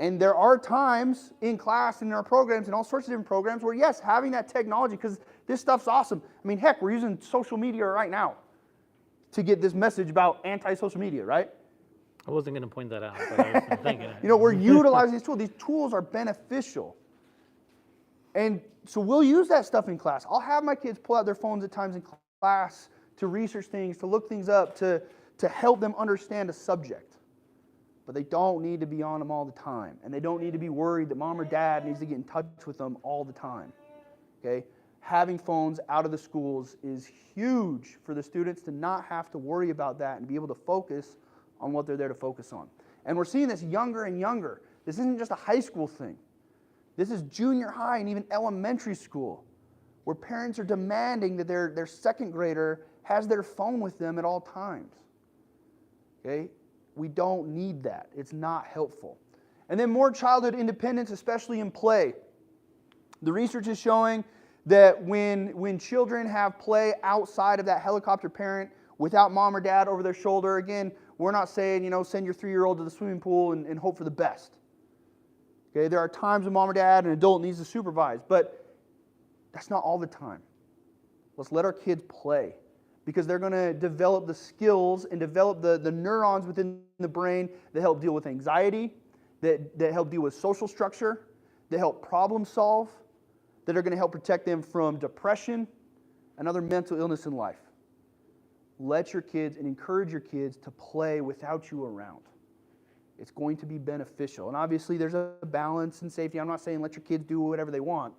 And there are times in class and in our programs and all sorts of different programs where, yes, having that technology, because this stuff's awesome. I mean, heck, we're using social media right now to get this message about anti-social media, right? I wasn't going to point that out, but I was thinking it. We're utilizing these tools. These tools are beneficial. And so we'll use that stuff in class. I'll have my kids pull out their phones at times in class to research things, to look things up, to help them understand a subject. But they don't need to be on them all the time. And they don't need to be worried that mom or dad needs to get in touch with them all the time. Okay? Having phones out of the schools is huge for the students to not have to worry about that and be able to focus on what they're there to focus on. And we're seeing this younger and younger. This isn't just a high school thing. This is junior high and even elementary school, where parents are demanding that their second grader has their phone with them at all times. Okay? We don't need that. It's not helpful. And then more childhood independence, especially in play. The research is showing that when children have play outside of that helicopter parent without mom or dad over their shoulder, again, we're not saying, send your 3-year-old to the swimming pool and hope for the best. Okay, there are times when mom or dad, an adult, needs to supervise, but that's not all the time. Let's let our kids play, because they're going to develop the skills and develop the neurons within the brain that help deal with anxiety, that help deal with social structure, that help problem solve, that are going to help protect them from depression and other mental illness in life. Let your kids and encourage your kids to play without you around. It's going to be beneficial. And obviously there's a balance and safety. I'm not saying let your kids do whatever they want,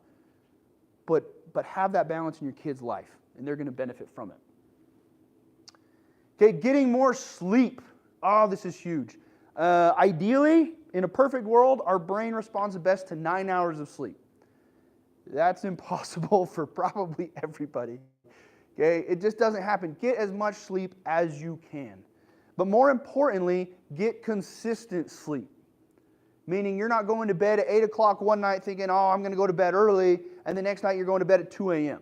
but have that balance in your kid's life, and they're going to benefit from it. Okay, getting more sleep. Oh, this is huge. Ideally, in a perfect world, our brain responds the best to 9 hours of sleep. That's impossible for probably everybody. Okay, it just doesn't happen. Get as much sleep as you can. But more importantly, get consistent sleep. Meaning you're not going to bed at 8 o'clock one night thinking, oh, I'm going to go to bed early, and the next night you're going to bed at 2 a.m.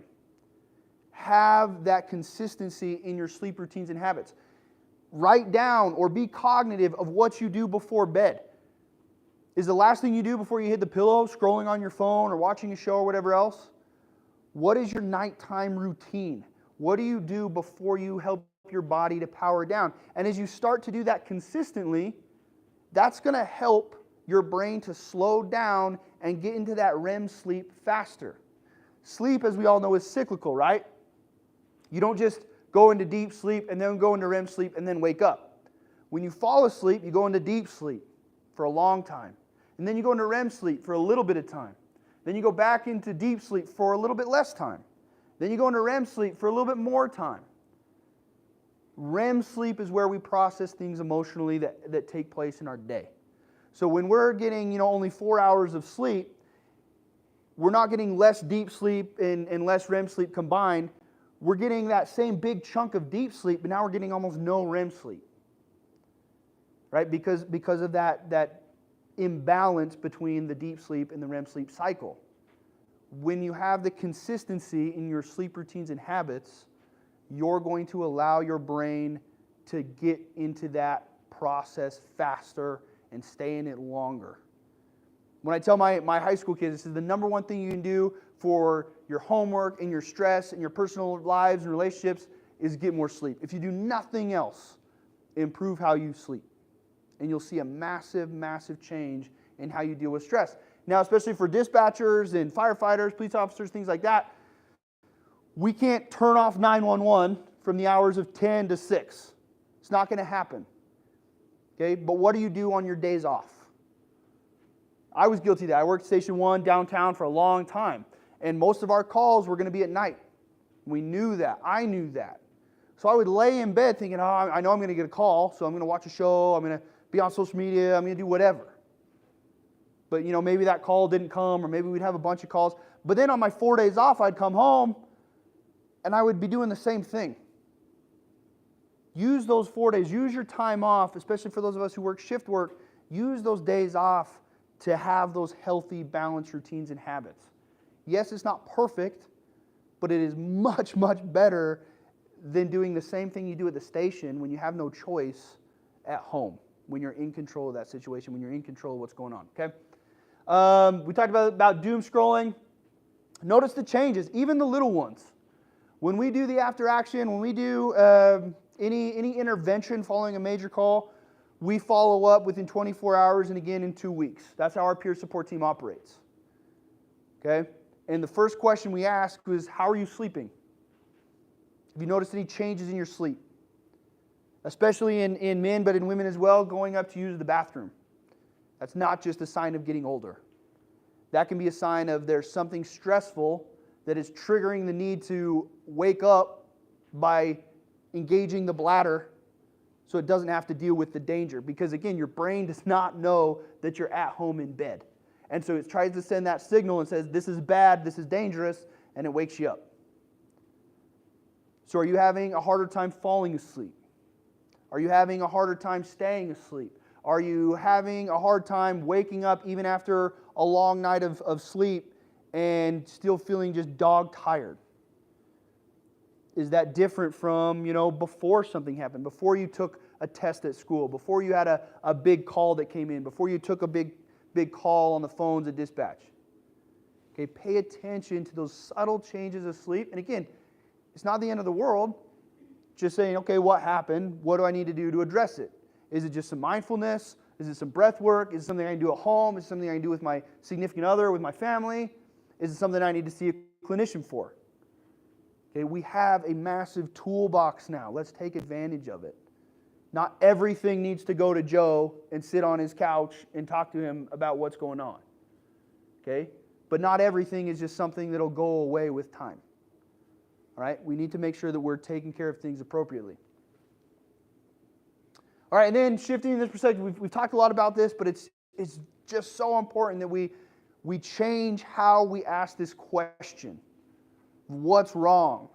Have that consistency in your sleep routines and habits. Write down or be cognitive of what you do before bed. Is the last thing you do before you hit the pillow scrolling on your phone or watching a show or whatever else? What is your nighttime routine? What do you do before you help your body to power down? And as you start to do that consistently, that's going to help your brain to slow down and get into that REM sleep faster. Sleep, as we all know, is cyclical, right? You don't just go into deep sleep and then go into REM sleep and then wake up. When you fall asleep, you go into deep sleep for a long time. And then you go into REM sleep for a little bit of time. Then you go back into deep sleep for a little bit less time. Then you go into REM sleep for a little bit more time. REM sleep is where we process things emotionally that take place in our day. So when we're getting only 4 hours of sleep, we're not getting less deep sleep and less REM sleep combined. We're getting that same big chunk of deep sleep, but now we're getting almost no REM sleep. Right? Because of that imbalance between the deep sleep and the REM sleep cycle. When you have the consistency in your sleep routines and habits, you're going to allow your brain to get into that process faster and stay in it longer. When I tell my high school kids, this is the number one thing you can do for your homework and your stress and your personal lives and relationships is get more sleep. If you do nothing else, improve how you sleep. And you'll see a massive, massive change in how you deal with stress. Now, especially for dispatchers and firefighters, police officers, things like that, we can't turn off 911 from the hours of 10 to 6. It's not going to happen. Okay, but what do you do on your days off? I was guilty of that. I worked Station 1 downtown for a long time, and most of our calls were going to be at night. We knew that. I knew that. So I would lay in bed thinking, I know I'm going to get a call, so I'm going to watch a show, I'm going to be on social media, I'm going to do whatever. But maybe that call didn't come, or maybe we'd have a bunch of calls. But then on my 4 days off, I'd come home, and I would be doing the same thing. Use those 4 days. Use your time off, especially for those of us who work shift work. Use those days off to have those healthy, balanced routines and habits. Yes, it's not perfect, but it is much, much better than doing the same thing you do at the station when you have no choice at home, when you're in control of that situation, when you're in control of what's going on, okay? We talked about doom scrolling. Notice the changes, even the little ones. When we do the after action, when we do any intervention following a major call, we follow up within 24 hours and again in 2 weeks. That's how our peer support team operates. Okay? And the first question we ask is, how are you sleeping? Have you noticed any changes in your sleep? Especially in men, but in women as well, going up to use the bathroom. That's not just a sign of getting older. That can be a sign of there's something stressful that is triggering the need to wake up by engaging the bladder so it doesn't have to deal with the danger. Because again, your brain does not know that you're at home in bed. And so it tries to send that signal and says, this is bad, this is dangerous, and it wakes you up. So are you having a harder time falling asleep? Are you having a harder time staying asleep? Are you having a hard time waking up even after a long night of sleep and still feeling just dog tired? Is that different from, before something happened, before you took a test at school, before you had a big call that came in, before you took a big call on the phones at dispatch? Okay, pay attention to those subtle changes of sleep. And again, it's not the end of the world. Just saying, okay, what happened? What do I need to do to address it? Is it just some mindfulness? Is it some breath work? Is it something I can do at home? Is it something I can do with my significant other, with my family? Is it something I need to see a clinician for? Okay, we have a massive toolbox now. Let's take advantage of it. Not everything needs to go to Joe and sit on his couch and talk to him about what's going on. Okay? But not everything is just something that'll go away with time. All right? We need to make sure that we're taking care of things appropriately. All right, and then shifting this perspective, we've talked a lot about this, but it's just so important that we change how we ask this question. What's wrong?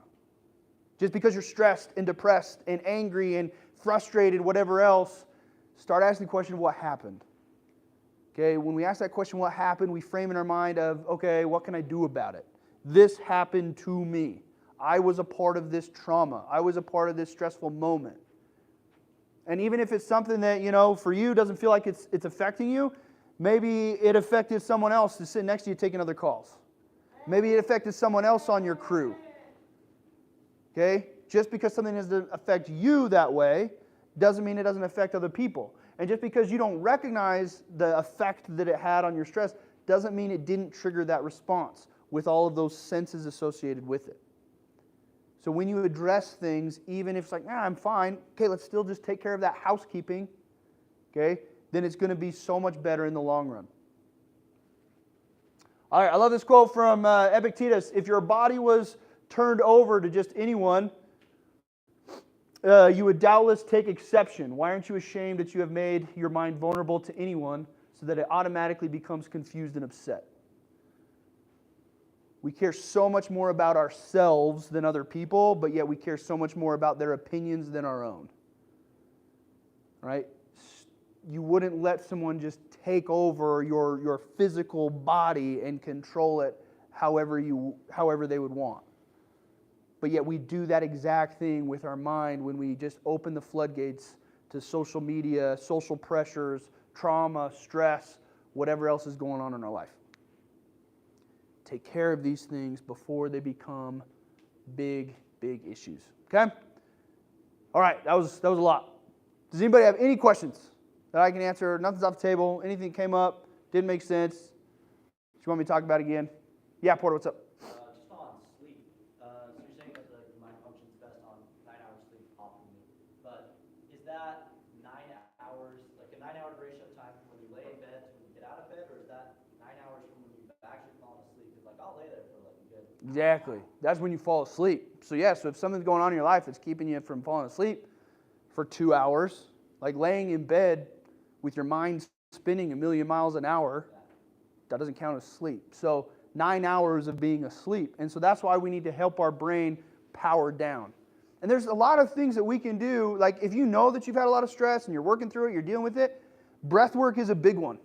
Just because you're stressed and depressed and angry and frustrated, whatever else, start asking the question, what happened? Okay, when we ask that question, what happened, we frame in our mind of, okay, what can I do about it? This happened to me. I was a part of this trauma. I was a part of this stressful moment. And even if it's something that, for you doesn't feel like it's affecting you, maybe it affected someone else to sit next to you taking other calls. Maybe it affected someone else on your crew. Okay? Just because something doesn't affect you that way doesn't mean it doesn't affect other people. And just because you don't recognize the effect that it had on your stress doesn't mean it didn't trigger that response with all of those senses associated with it. So when you address things, even if it's like, I'm fine, okay, let's still just take care of that housekeeping, okay, then it's going to be so much better in the long run. All right, I love this quote from Epictetus. If your body was turned over to just anyone, you would doubtless take exception. Why aren't you ashamed that you have made your mind vulnerable to anyone so that it automatically becomes confused and upset? We care so much more about ourselves than other people, but yet we care so much more about their opinions than our own. Right? You wouldn't let someone just take over your physical body and control it however they would want. But yet we do that exact thing with our mind when we just open the floodgates to social media, social pressures, trauma, stress, whatever else is going on in our life. Take care of these things before they become big, big issues. Okay? All right, that was a lot. Does anybody have any questions that I can answer? Nothing's off the table. Anything came up, didn't make sense. Do you want me to talk about it again? Yeah, Porter, what's up? Just on sleep. So you're saying that the mind functions best on 9 hours sleep optimally. But is that 9 hours, like a 9-hour duration of time from when you lay in bed to when you get out of bed, or is that 9 hours from when you've actually fallen asleep? Because I'll lay there for like a good... Exactly. That's when you fall asleep. So so if something's going on in your life that's keeping you from falling asleep for 2 hours, like laying in bed with your mind spinning a million miles an hour, that doesn't count as sleep. So 9 hours of being asleep. And so that's why we need to help our brain power down. And there's a lot of things that we can do. Like if you know that you've had a lot of stress and you're working through it, you're dealing with it, breath work is a big one.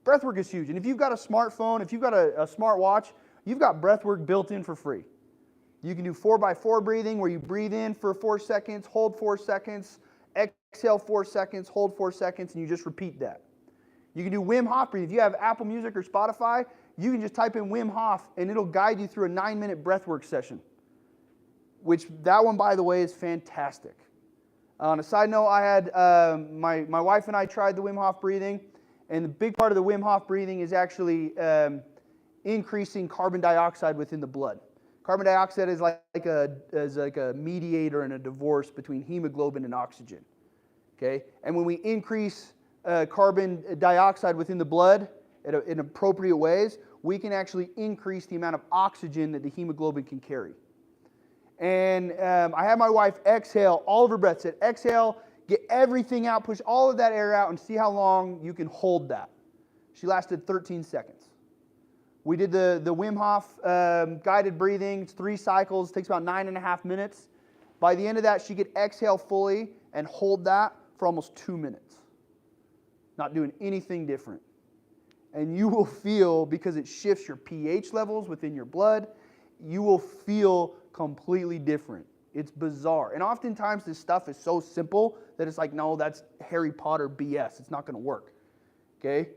Breath work is huge. And if you've got a smartphone, if you've got a smartwatch, you've got breath work built in for free. You can do 4x4 breathing where you breathe in for 4 seconds, hold 4 seconds, exhale 4 seconds, hold 4 seconds, and you just repeat that. You can do Wim Hof breathing. If you have Apple Music or Spotify, you can just type in Wim Hof and it'll guide you through a 9-minute breathwork session. Which, that one, by the way, is fantastic. On a side note, I had my wife and I tried the Wim Hof breathing, and the big part of the Wim Hof breathing is actually increasing carbon dioxide within the blood. Carbon dioxide is like a mediator in a divorce between hemoglobin and oxygen. Okay, and when we increase carbon dioxide within the blood in appropriate ways, we can actually increase the amount of oxygen that the hemoglobin can carry. And I had my wife exhale all of her breath. Said, exhale, get everything out, push all of that air out, and see how long you can hold that. She lasted 13 seconds. We did the Wim Hof guided breathing. It's 3 cycles, takes about 9.5 minutes. By the end of that, she could exhale fully and hold that for almost 2 minutes. Not doing anything different. And you will feel, because it shifts your pH levels within your blood, you will feel completely different. It's bizarre. And oftentimes this stuff is so simple that it's like, no, that's Harry Potter BS. It's not going to work. Okay?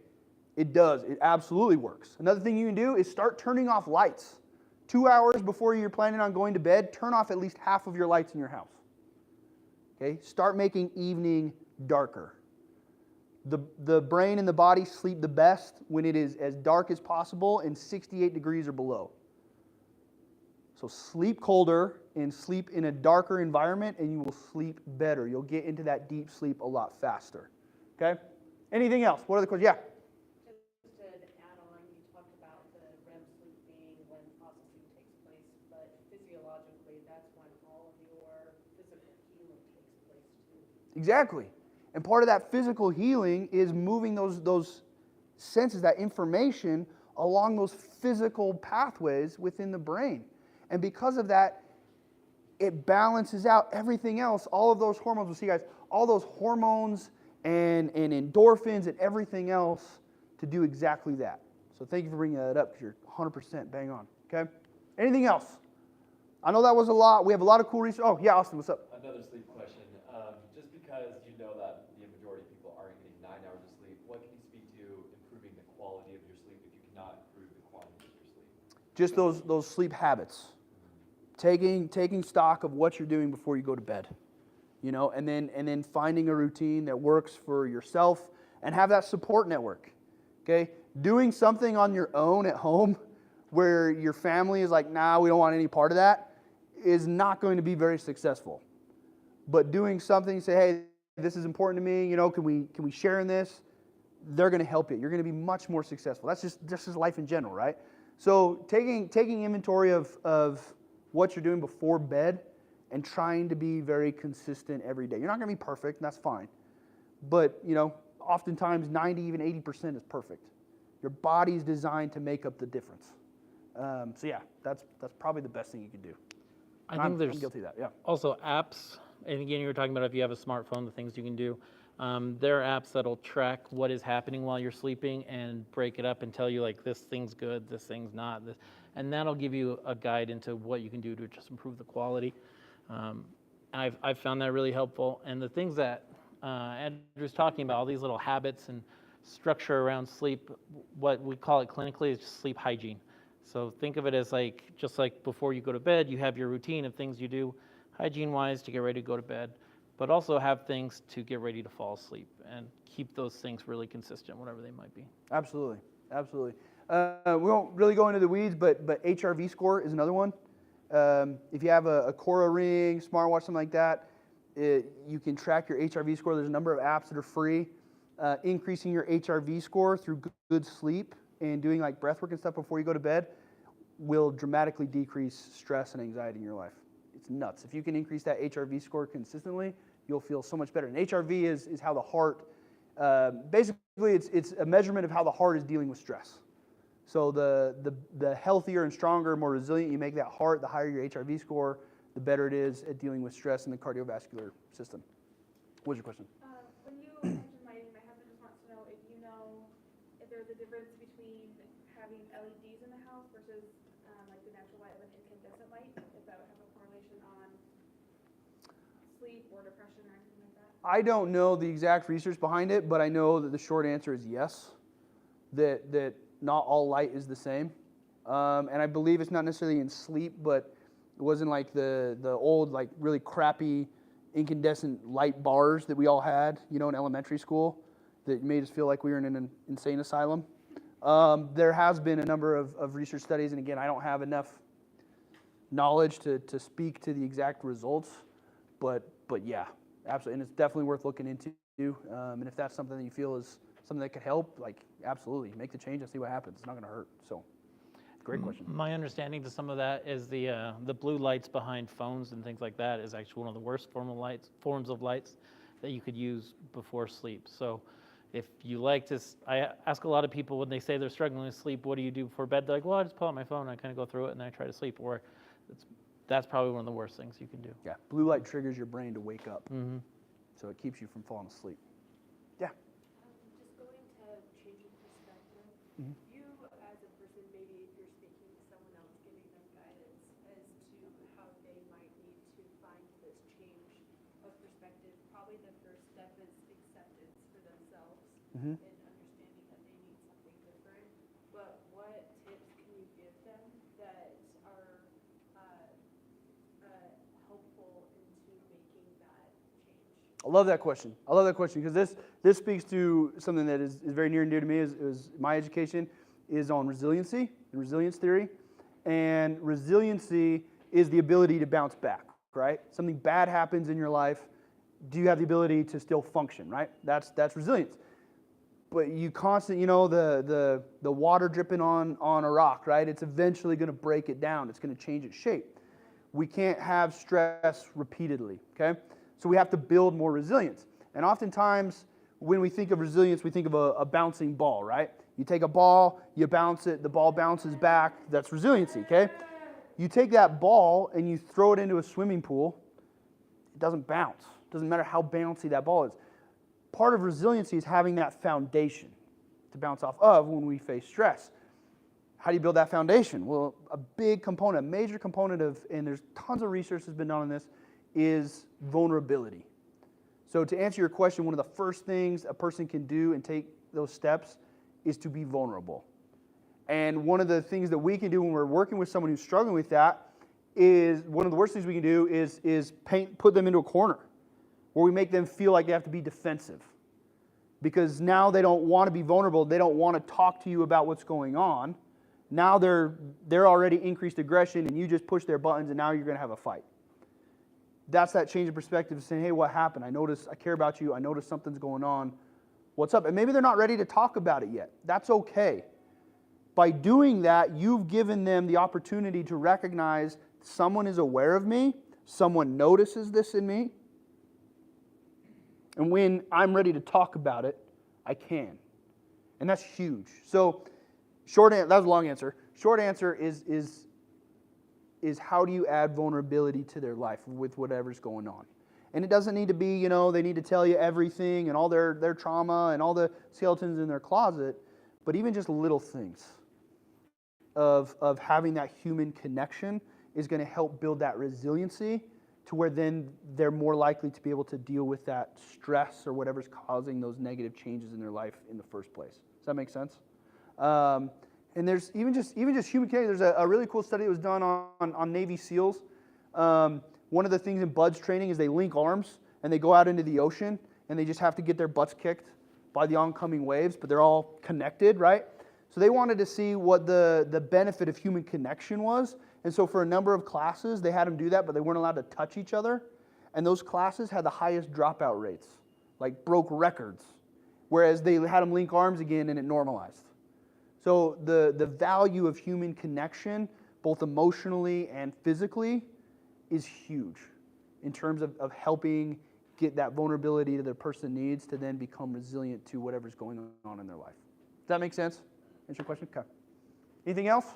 It does. It absolutely works. Another thing you can do is start turning off lights. 2 hours before you're planning on going to bed, turn off at least half of your lights in your house. Okay? Start making evening darker. The brain and the body sleep the best when it is as dark as possible and 68 degrees or below. So sleep colder and sleep in a darker environment and you will sleep better. You'll get into that deep sleep a lot faster. Okay? Anything else? What are the questions? Yeah? Just to add on, you talked about the REM sleep being when processing takes place, but physiologically, that's when all of your physical healing takes place too. Exactly. And part of that physical healing is moving those senses, that information, along those physical pathways within the brain. And because of that, it balances out everything else. All of those hormones, we'll see guys, all those hormones and endorphins and everything else to do exactly that. So thank you for bringing that up because you're 100% bang on. Okay? Anything else? I know that was a lot. We have a lot of cool research. Oh, yeah, Austin, what's up? Another sleep question. Just because you know that the majority of people aren't getting 9 hours of sleep, what can you speak to improving the quality of your sleep if you cannot improve the quantity of your sleep? Just those sleep habits. Taking stock of what you're doing before you go to bed. You know, and then finding a routine that works for yourself and have that support network. Okay? Doing something on your own at home where your family is like, nah, we don't want any part of that, is not going to be very successful. But doing something, say, hey, this is important to me, you know, can we share in this? They're going to help you. You're going to be much more successful. That's just life in general, right? So taking inventory of what you're doing before bed and trying to be very consistent every day. You're not going to be perfect, and that's fine. But, you know, oftentimes 90, even 80% is perfect. Your body's designed to make up the difference. So yeah, that's probably the best thing you can do. I'm I'm guilty of that, yeah. also apps, and again, you were talking about if you have a smartphone, the things you can do. There are apps that'll track what is happening while you're sleeping and break it up and tell you like this thing's good, this thing's not, and that'll give you a guide into what you can do to just improve the quality. I've found that really helpful. And the things that Andrew's talking about, all these little habits and structure around sleep, what we call it clinically is just sleep hygiene. So think of it as like, just like before you go to bed, you have your routine of things you do hygiene-wise to get ready to go to bed, but also have things to get ready to fall asleep and keep those things really consistent, whatever they might be. Absolutely, absolutely. We won't really go into the weeds, but HRV score is another one. If you have a Oura Ring, smartwatch, something like that, you can track your HRV score. There's a number of apps that are free. Increasing your HRV score through good sleep and doing like breath work and stuff before you go to bed will dramatically decrease stress and anxiety in your life. It's nuts. If you can increase that HRV score consistently, you'll feel so much better. And HRV is how the heart, basically it's a measurement of how the heart is dealing with stress. So the healthier and stronger, more resilient you make that heart, the higher your HRV score, the better it is at dealing with stress in the cardiovascular system. What's your question? When you mentioned my husband just wants to know if there's a difference between having LEDs in the house versus like the natural light of an incandescent light, if that would have a correlation on sleep or depression or anything like that. I don't know the exact research behind it, but I know that the short answer is yes, that not all light is the same. And I believe it's not necessarily in sleep, but it wasn't like the old, like really crappy incandescent light bars that we all had, you know, in elementary school that made us feel like we were in an insane asylum. There has been a number of research studies, and again, I don't have enough knowledge to speak to the exact results, but yeah, absolutely, and it's definitely worth looking into. And if that's something that you feel is something that could help, like absolutely, make the change and see what happens. It's not going to hurt. So. Great question. My understanding to some of that is the blue lights behind phones and things like that is actually one of the worst forms of lights that you could use before sleep. So if you like to, I ask a lot of people when they say they're struggling with sleep, what do you do before bed? They're like, well, I just pull out my phone and I kind of go through it and then I try to sleep. Or that's probably one of the worst things you can do. Yeah, blue light triggers your brain to wake up, Mm-hmm. so it keeps you from falling asleep. Yeah. Just going to changing perspective, Mhm. you as a person, maybe if you're speaking to someone else, giving them guidance as to how they might need to find this change of perspective, probably the first step is acceptance for themselves Mhm. and understanding that they need something different. But what tips can you give them that are helpful into making that change? I love that question. I love that question because this speaks to something that is very near and dear to me. Is my education is on resiliency and resilience theory, and resiliency is the ability to bounce back. Right? Something bad happens in your life. Do you have the ability to still function? Right? That's resilience. But you constantly, the water dripping on a rock, right? It's eventually going to break it down. It's going to change its shape. We can't have stress repeatedly, okay? So we have to build more resilience. And oftentimes, when we think of resilience, we think of a bouncing ball, right? You take a ball, you bounce it, the ball bounces back. That's resiliency, okay? You take that ball and you throw it into a swimming pool, it doesn't bounce. It doesn't matter how bouncy that ball is. Part of resiliency is having that foundation to bounce off of when we face stress. How do you build that foundation? Well, a big component, a major component of, and there's tons of research that's been done on this, is vulnerability. So to answer your question, one of the first things a person can do and take those steps is to be vulnerable. And one of the things that we can do when we're working with someone who's struggling with that is, one of the worst things we can do is put them into a corner where we make them feel like they have to be defensive. Because now they don't want to be vulnerable, they don't want to talk to you about what's going on. Now they're already increased aggression and you just push their buttons and now you're going to have a fight. That's that change of perspective of saying, hey, what happened? I care about you, I notice something's going on. What's up? And maybe they're not ready to talk about it yet. That's okay. By doing that, you've given them the opportunity to recognize someone is aware of me, someone notices this in me, and when I'm ready to talk about it, I can. And that's huge. So, that was a long answer. Short answer is how do you add vulnerability to their life with whatever's going on? And it doesn't need to be, they need to tell you everything and all their trauma and all the skeletons in their closet, but even just little things of having that human connection is going to help build that resiliency to where then they're more likely to be able to deal with that stress or whatever's causing those negative changes in their life in the first place. Does that make sense? And there's even just human connection. There's a really cool study that was done on Navy SEALs. One of the things in BUDS training is they link arms and they go out into the ocean and they just have to get their butts kicked by the oncoming waves, but they're all connected, right? So they wanted to see what the benefit of human connection was. And so for a number of classes, they had them do that, but they weren't allowed to touch each other. And those classes had the highest dropout rates, like broke records, whereas they had them link arms again and it normalized. So the value of human connection, both emotionally and physically, is huge in terms of helping get that vulnerability that the person needs to then become resilient to whatever's going on in their life. Does that make sense? Answer your question? Okay. Anything else?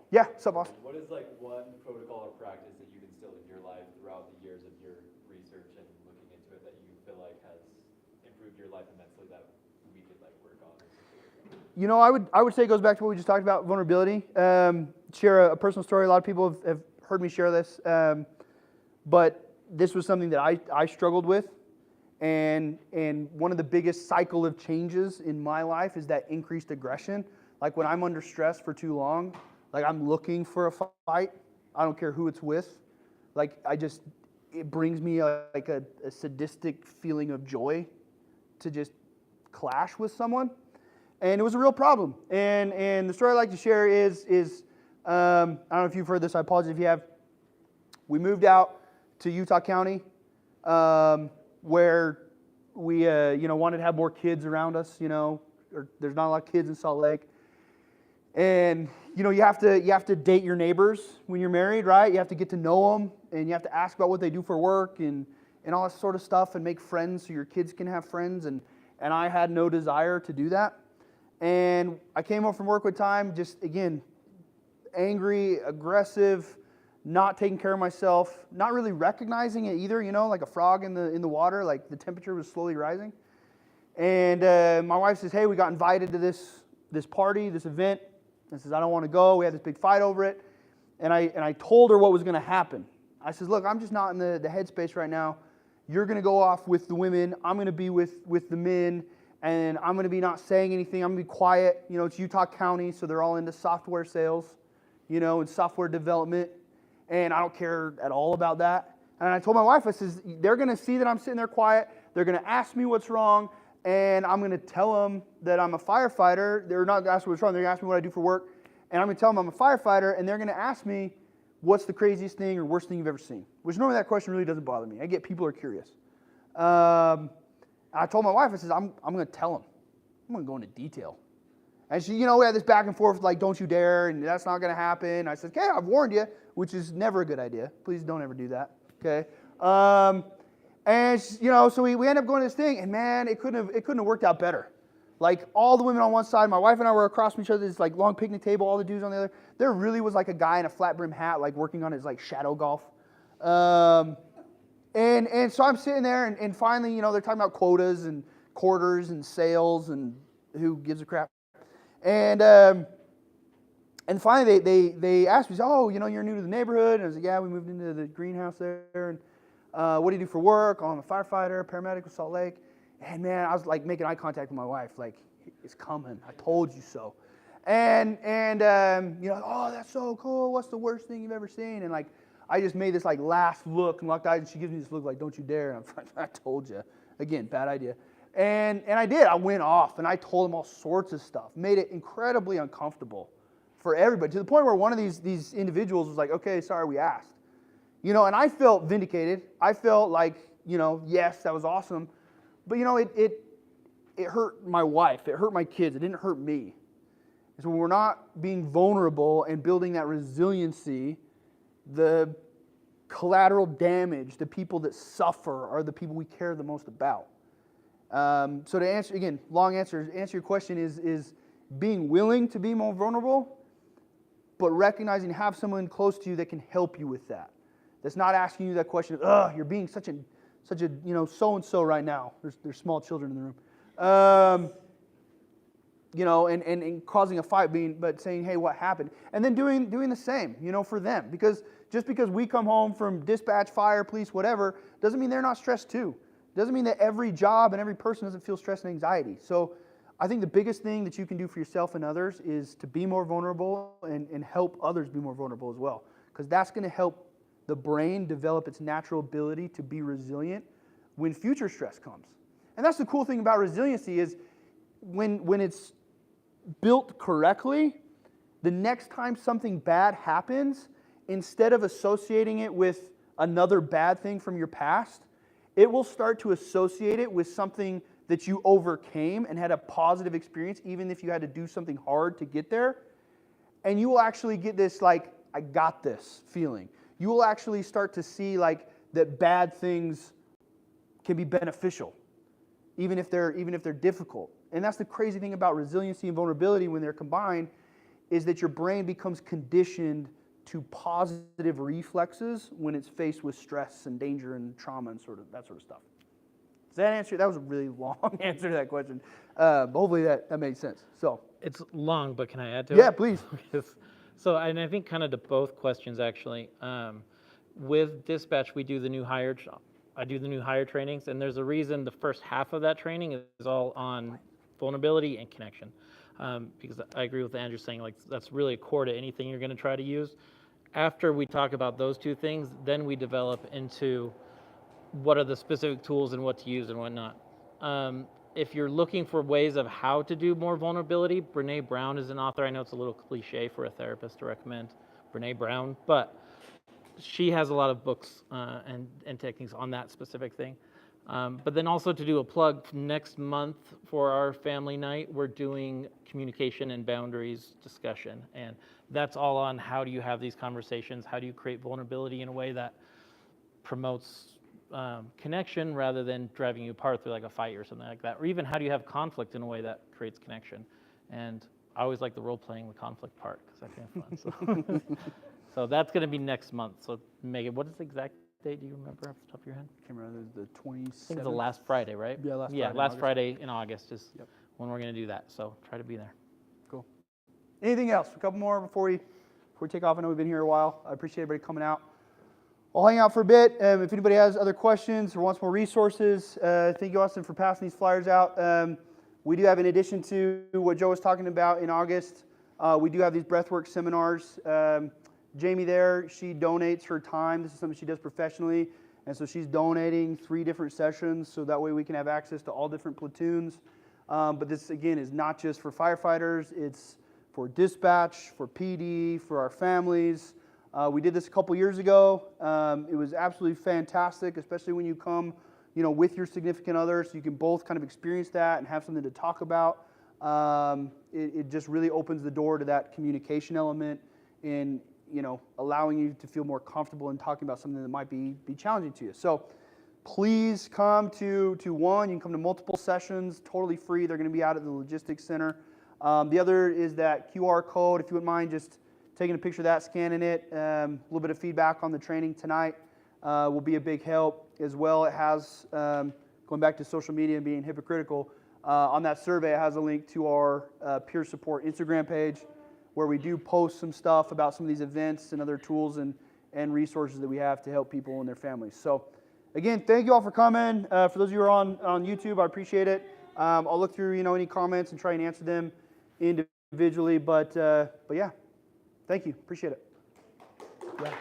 Yeah, what's up, Austin? What is one protocol or practice that you've instilled in your life throughout the years of your research and looking into it that you feel like has improved your life immensely that we could work on? I would say it goes back to what we just talked about, vulnerability. Share a personal story. A lot of people have heard me share this, but this was something that I struggled with, and one of the biggest cycle of changes in my life is that increased aggression. Like when I'm under stress for too long, I'm looking for a fight. I don't care who it's with. It brings me a sadistic feeling of joy to just clash with someone. And it was a real problem. And the story I'd like to share is I don't know if you've heard this, I apologize if you have. We moved out to Utah County where we wanted to have more kids around us, or there's not a lot of kids in Salt Lake. And you know, you have to date your neighbors when you're married, right? You have to get to know them, and you have to ask about what they do for work and all that sort of stuff, and make friends so your kids can have friends. And I had no desire to do that. And I came home from work one time, just again, angry, aggressive, not taking care of myself, not really recognizing it either. You know, like a frog in the water, like the temperature was slowly rising. And my wife says, "Hey, we got invited to this party, this event." And says, "I don't want to go." We had this big fight over it. And I told her what was going to happen. I says, "Look, I'm just not in the headspace right now. You're going to go off with the women. I'm going to be with the men. And I'm going to be not saying anything. I'm going to be quiet. You know, it's Utah County, so they're all into software sales, you know, and software development. And I don't care at all about that." And I told my wife, I says, "They're going to see that I'm sitting there quiet. They're going to ask me what's wrong. And I'm going to tell them that I'm a firefighter. They're not going to ask me what's wrong. They're going to ask me what I do for work. And I'm going to tell them I'm a firefighter. And they're going to ask me, what's the craziest thing or worst thing you've ever seen?" Which normally that question really doesn't bother me. I get people are curious. I told my wife, I says, I'm going to tell them. I'm going to go into detail. And she, you know, we had this back and forth, like, don't you dare, and that's not going to happen. I said, "Okay, I've warned you," which is never a good idea. Please don't ever do that, okay? And, you know, so we ended up going to this thing, and man, it couldn't have worked out better. Like, all the women on one side, my wife and I were across from each other, this, like, long picnic table, all the dudes on the other. There really was, like, a guy in a flat brim hat, like, working on his, like, shadow golf. And so I'm sitting there, and finally, you know, they're talking about quotas and quarters and sales and who gives a crap. And finally they asked me, "Oh, you know, you're new to the neighborhood?" And I was like, "Yeah, we moved into the greenhouse there. And what do you do for work?" "Oh, I'm a firefighter, paramedic with Salt Lake." And man, I was like making eye contact with my wife, like, "It's coming. I told you so." And you know, "Oh, that's so cool. What's the worst thing you've ever seen?" And like, I just made this like last look and locked eyes, and she gives me this look like, "Don't you dare." And I'm like, "I told you." Again, bad idea. And I did. I went off and I told them all sorts of stuff. Made it incredibly uncomfortable for everybody, to the point where one of these individuals was like, "Okay, sorry we asked." You know, and I felt vindicated. I felt like, you know, yes, that was awesome. But you know, it hurt my wife. It hurt my kids. It didn't hurt me. And so when we're not being vulnerable and building that resiliency, the collateral damage, the people that suffer are the people we care the most about. So to answer, again, long answer, answer your question is being willing to be more vulnerable, but recognizing you have someone close to you that can help you with that. That's not asking you that question of, "You're being such a, you know, so-and-so right now." There's small children in the room. You know, and causing a fight, but saying, "Hey, what happened?" And then doing the same, you know, for them. Because just because we come home from dispatch, fire, police, whatever, doesn't mean they're not stressed too. Doesn't mean that every job and every person doesn't feel stress and anxiety. So I think the biggest thing that you can do for yourself and others is to be more vulnerable and help others be more vulnerable as well. Because that's going to help the brain develop its natural ability to be resilient when future stress comes. And that's the cool thing about resiliency is when it's built correctly, the next time something bad happens, instead of associating it with another bad thing from your past, it will start to associate it with something that you overcame and had a positive experience, even if you had to do something hard to get there. And you will actually get this, like, "I got this" feeling. You will actually start to see, like, that bad things can be beneficial, even if they're difficult. And that's the crazy thing about resiliency and vulnerability when they're combined, is that your brain becomes conditioned to positive reflexes when it's faced with stress and danger and trauma and that sort of stuff. Does that answer? That was a really long answer to that question. But hopefully that made sense. So It's long, but can I add to it? yeah, please. So, and I think kind of to both questions actually. With dispatch, we do the new hire. I do the new hire trainings, and there's a reason the first half of that training is all on vulnerability and connection. Because I agree with Andrew saying, like, that's really core to anything you're going to try to use. After we talk about those two things, then we develop into what are the specific tools and what to use and what not. If you're looking for ways of how to do more vulnerability, Brene Brown is an author. I know it's a little cliche for a therapist to recommend Brene Brown, but she has a lot of books and techniques on that specific thing. But then also to do a plug, next month for our family night, we're doing communication and boundaries discussion. And that's all on how do you have these conversations? How do you create vulnerability in a way that promotes connection rather than driving you apart through like a fight or something like that? Or even how do you have conflict in a way that creates connection? And I always like the role-playing the conflict part because I think it's fun. So, so that's going to be next month. So Megan, what is the exact date? Do you remember off the top of your head? Can't remember, the 27th. I think it's the last Friday, right? Yeah, last Friday in last August. Friday in August is Yep. when we're going to do that. So try to be there. Cool. Anything else? A couple more before we take off. I know we've been here a while. I appreciate everybody coming out. I'll hang out for a bit. If anybody has other questions or wants more resources, thank you, Austin, for passing these flyers out. We do have, in addition to what Joe was talking about in August, we do have these breathwork seminars. Jamie there, she donates her time. This is something she does professionally. And so she's donating 3 different sessions so that way we can have access to all different platoons. But this, again, is not just for firefighters. It's for dispatch, for PD, for our families. We did this a couple years ago. It was absolutely fantastic, especially when you come, with your significant other, so you can both kind of experience that and have something to talk about. It just really opens the door to that communication element in, allowing you to feel more comfortable in talking about something that might be challenging to you. So please come to one. You can come to multiple sessions, totally free. They're going to be out at the Logistics Center. The other is that QR code. If you wouldn't mind just taking a picture of that, scanning it. A little bit of feedback on the training tonight will be a big help as well. It has, going back to social media and being hypocritical, on that survey it has a link to our peer support Instagram page where we do post some stuff about some of these events and other tools and resources that we have to help people and their families. So again, thank you all for coming. For those of you who are on YouTube, I appreciate it. I'll look through any comments and try and answer them individually, but yeah. Thank you. Appreciate it. Yeah.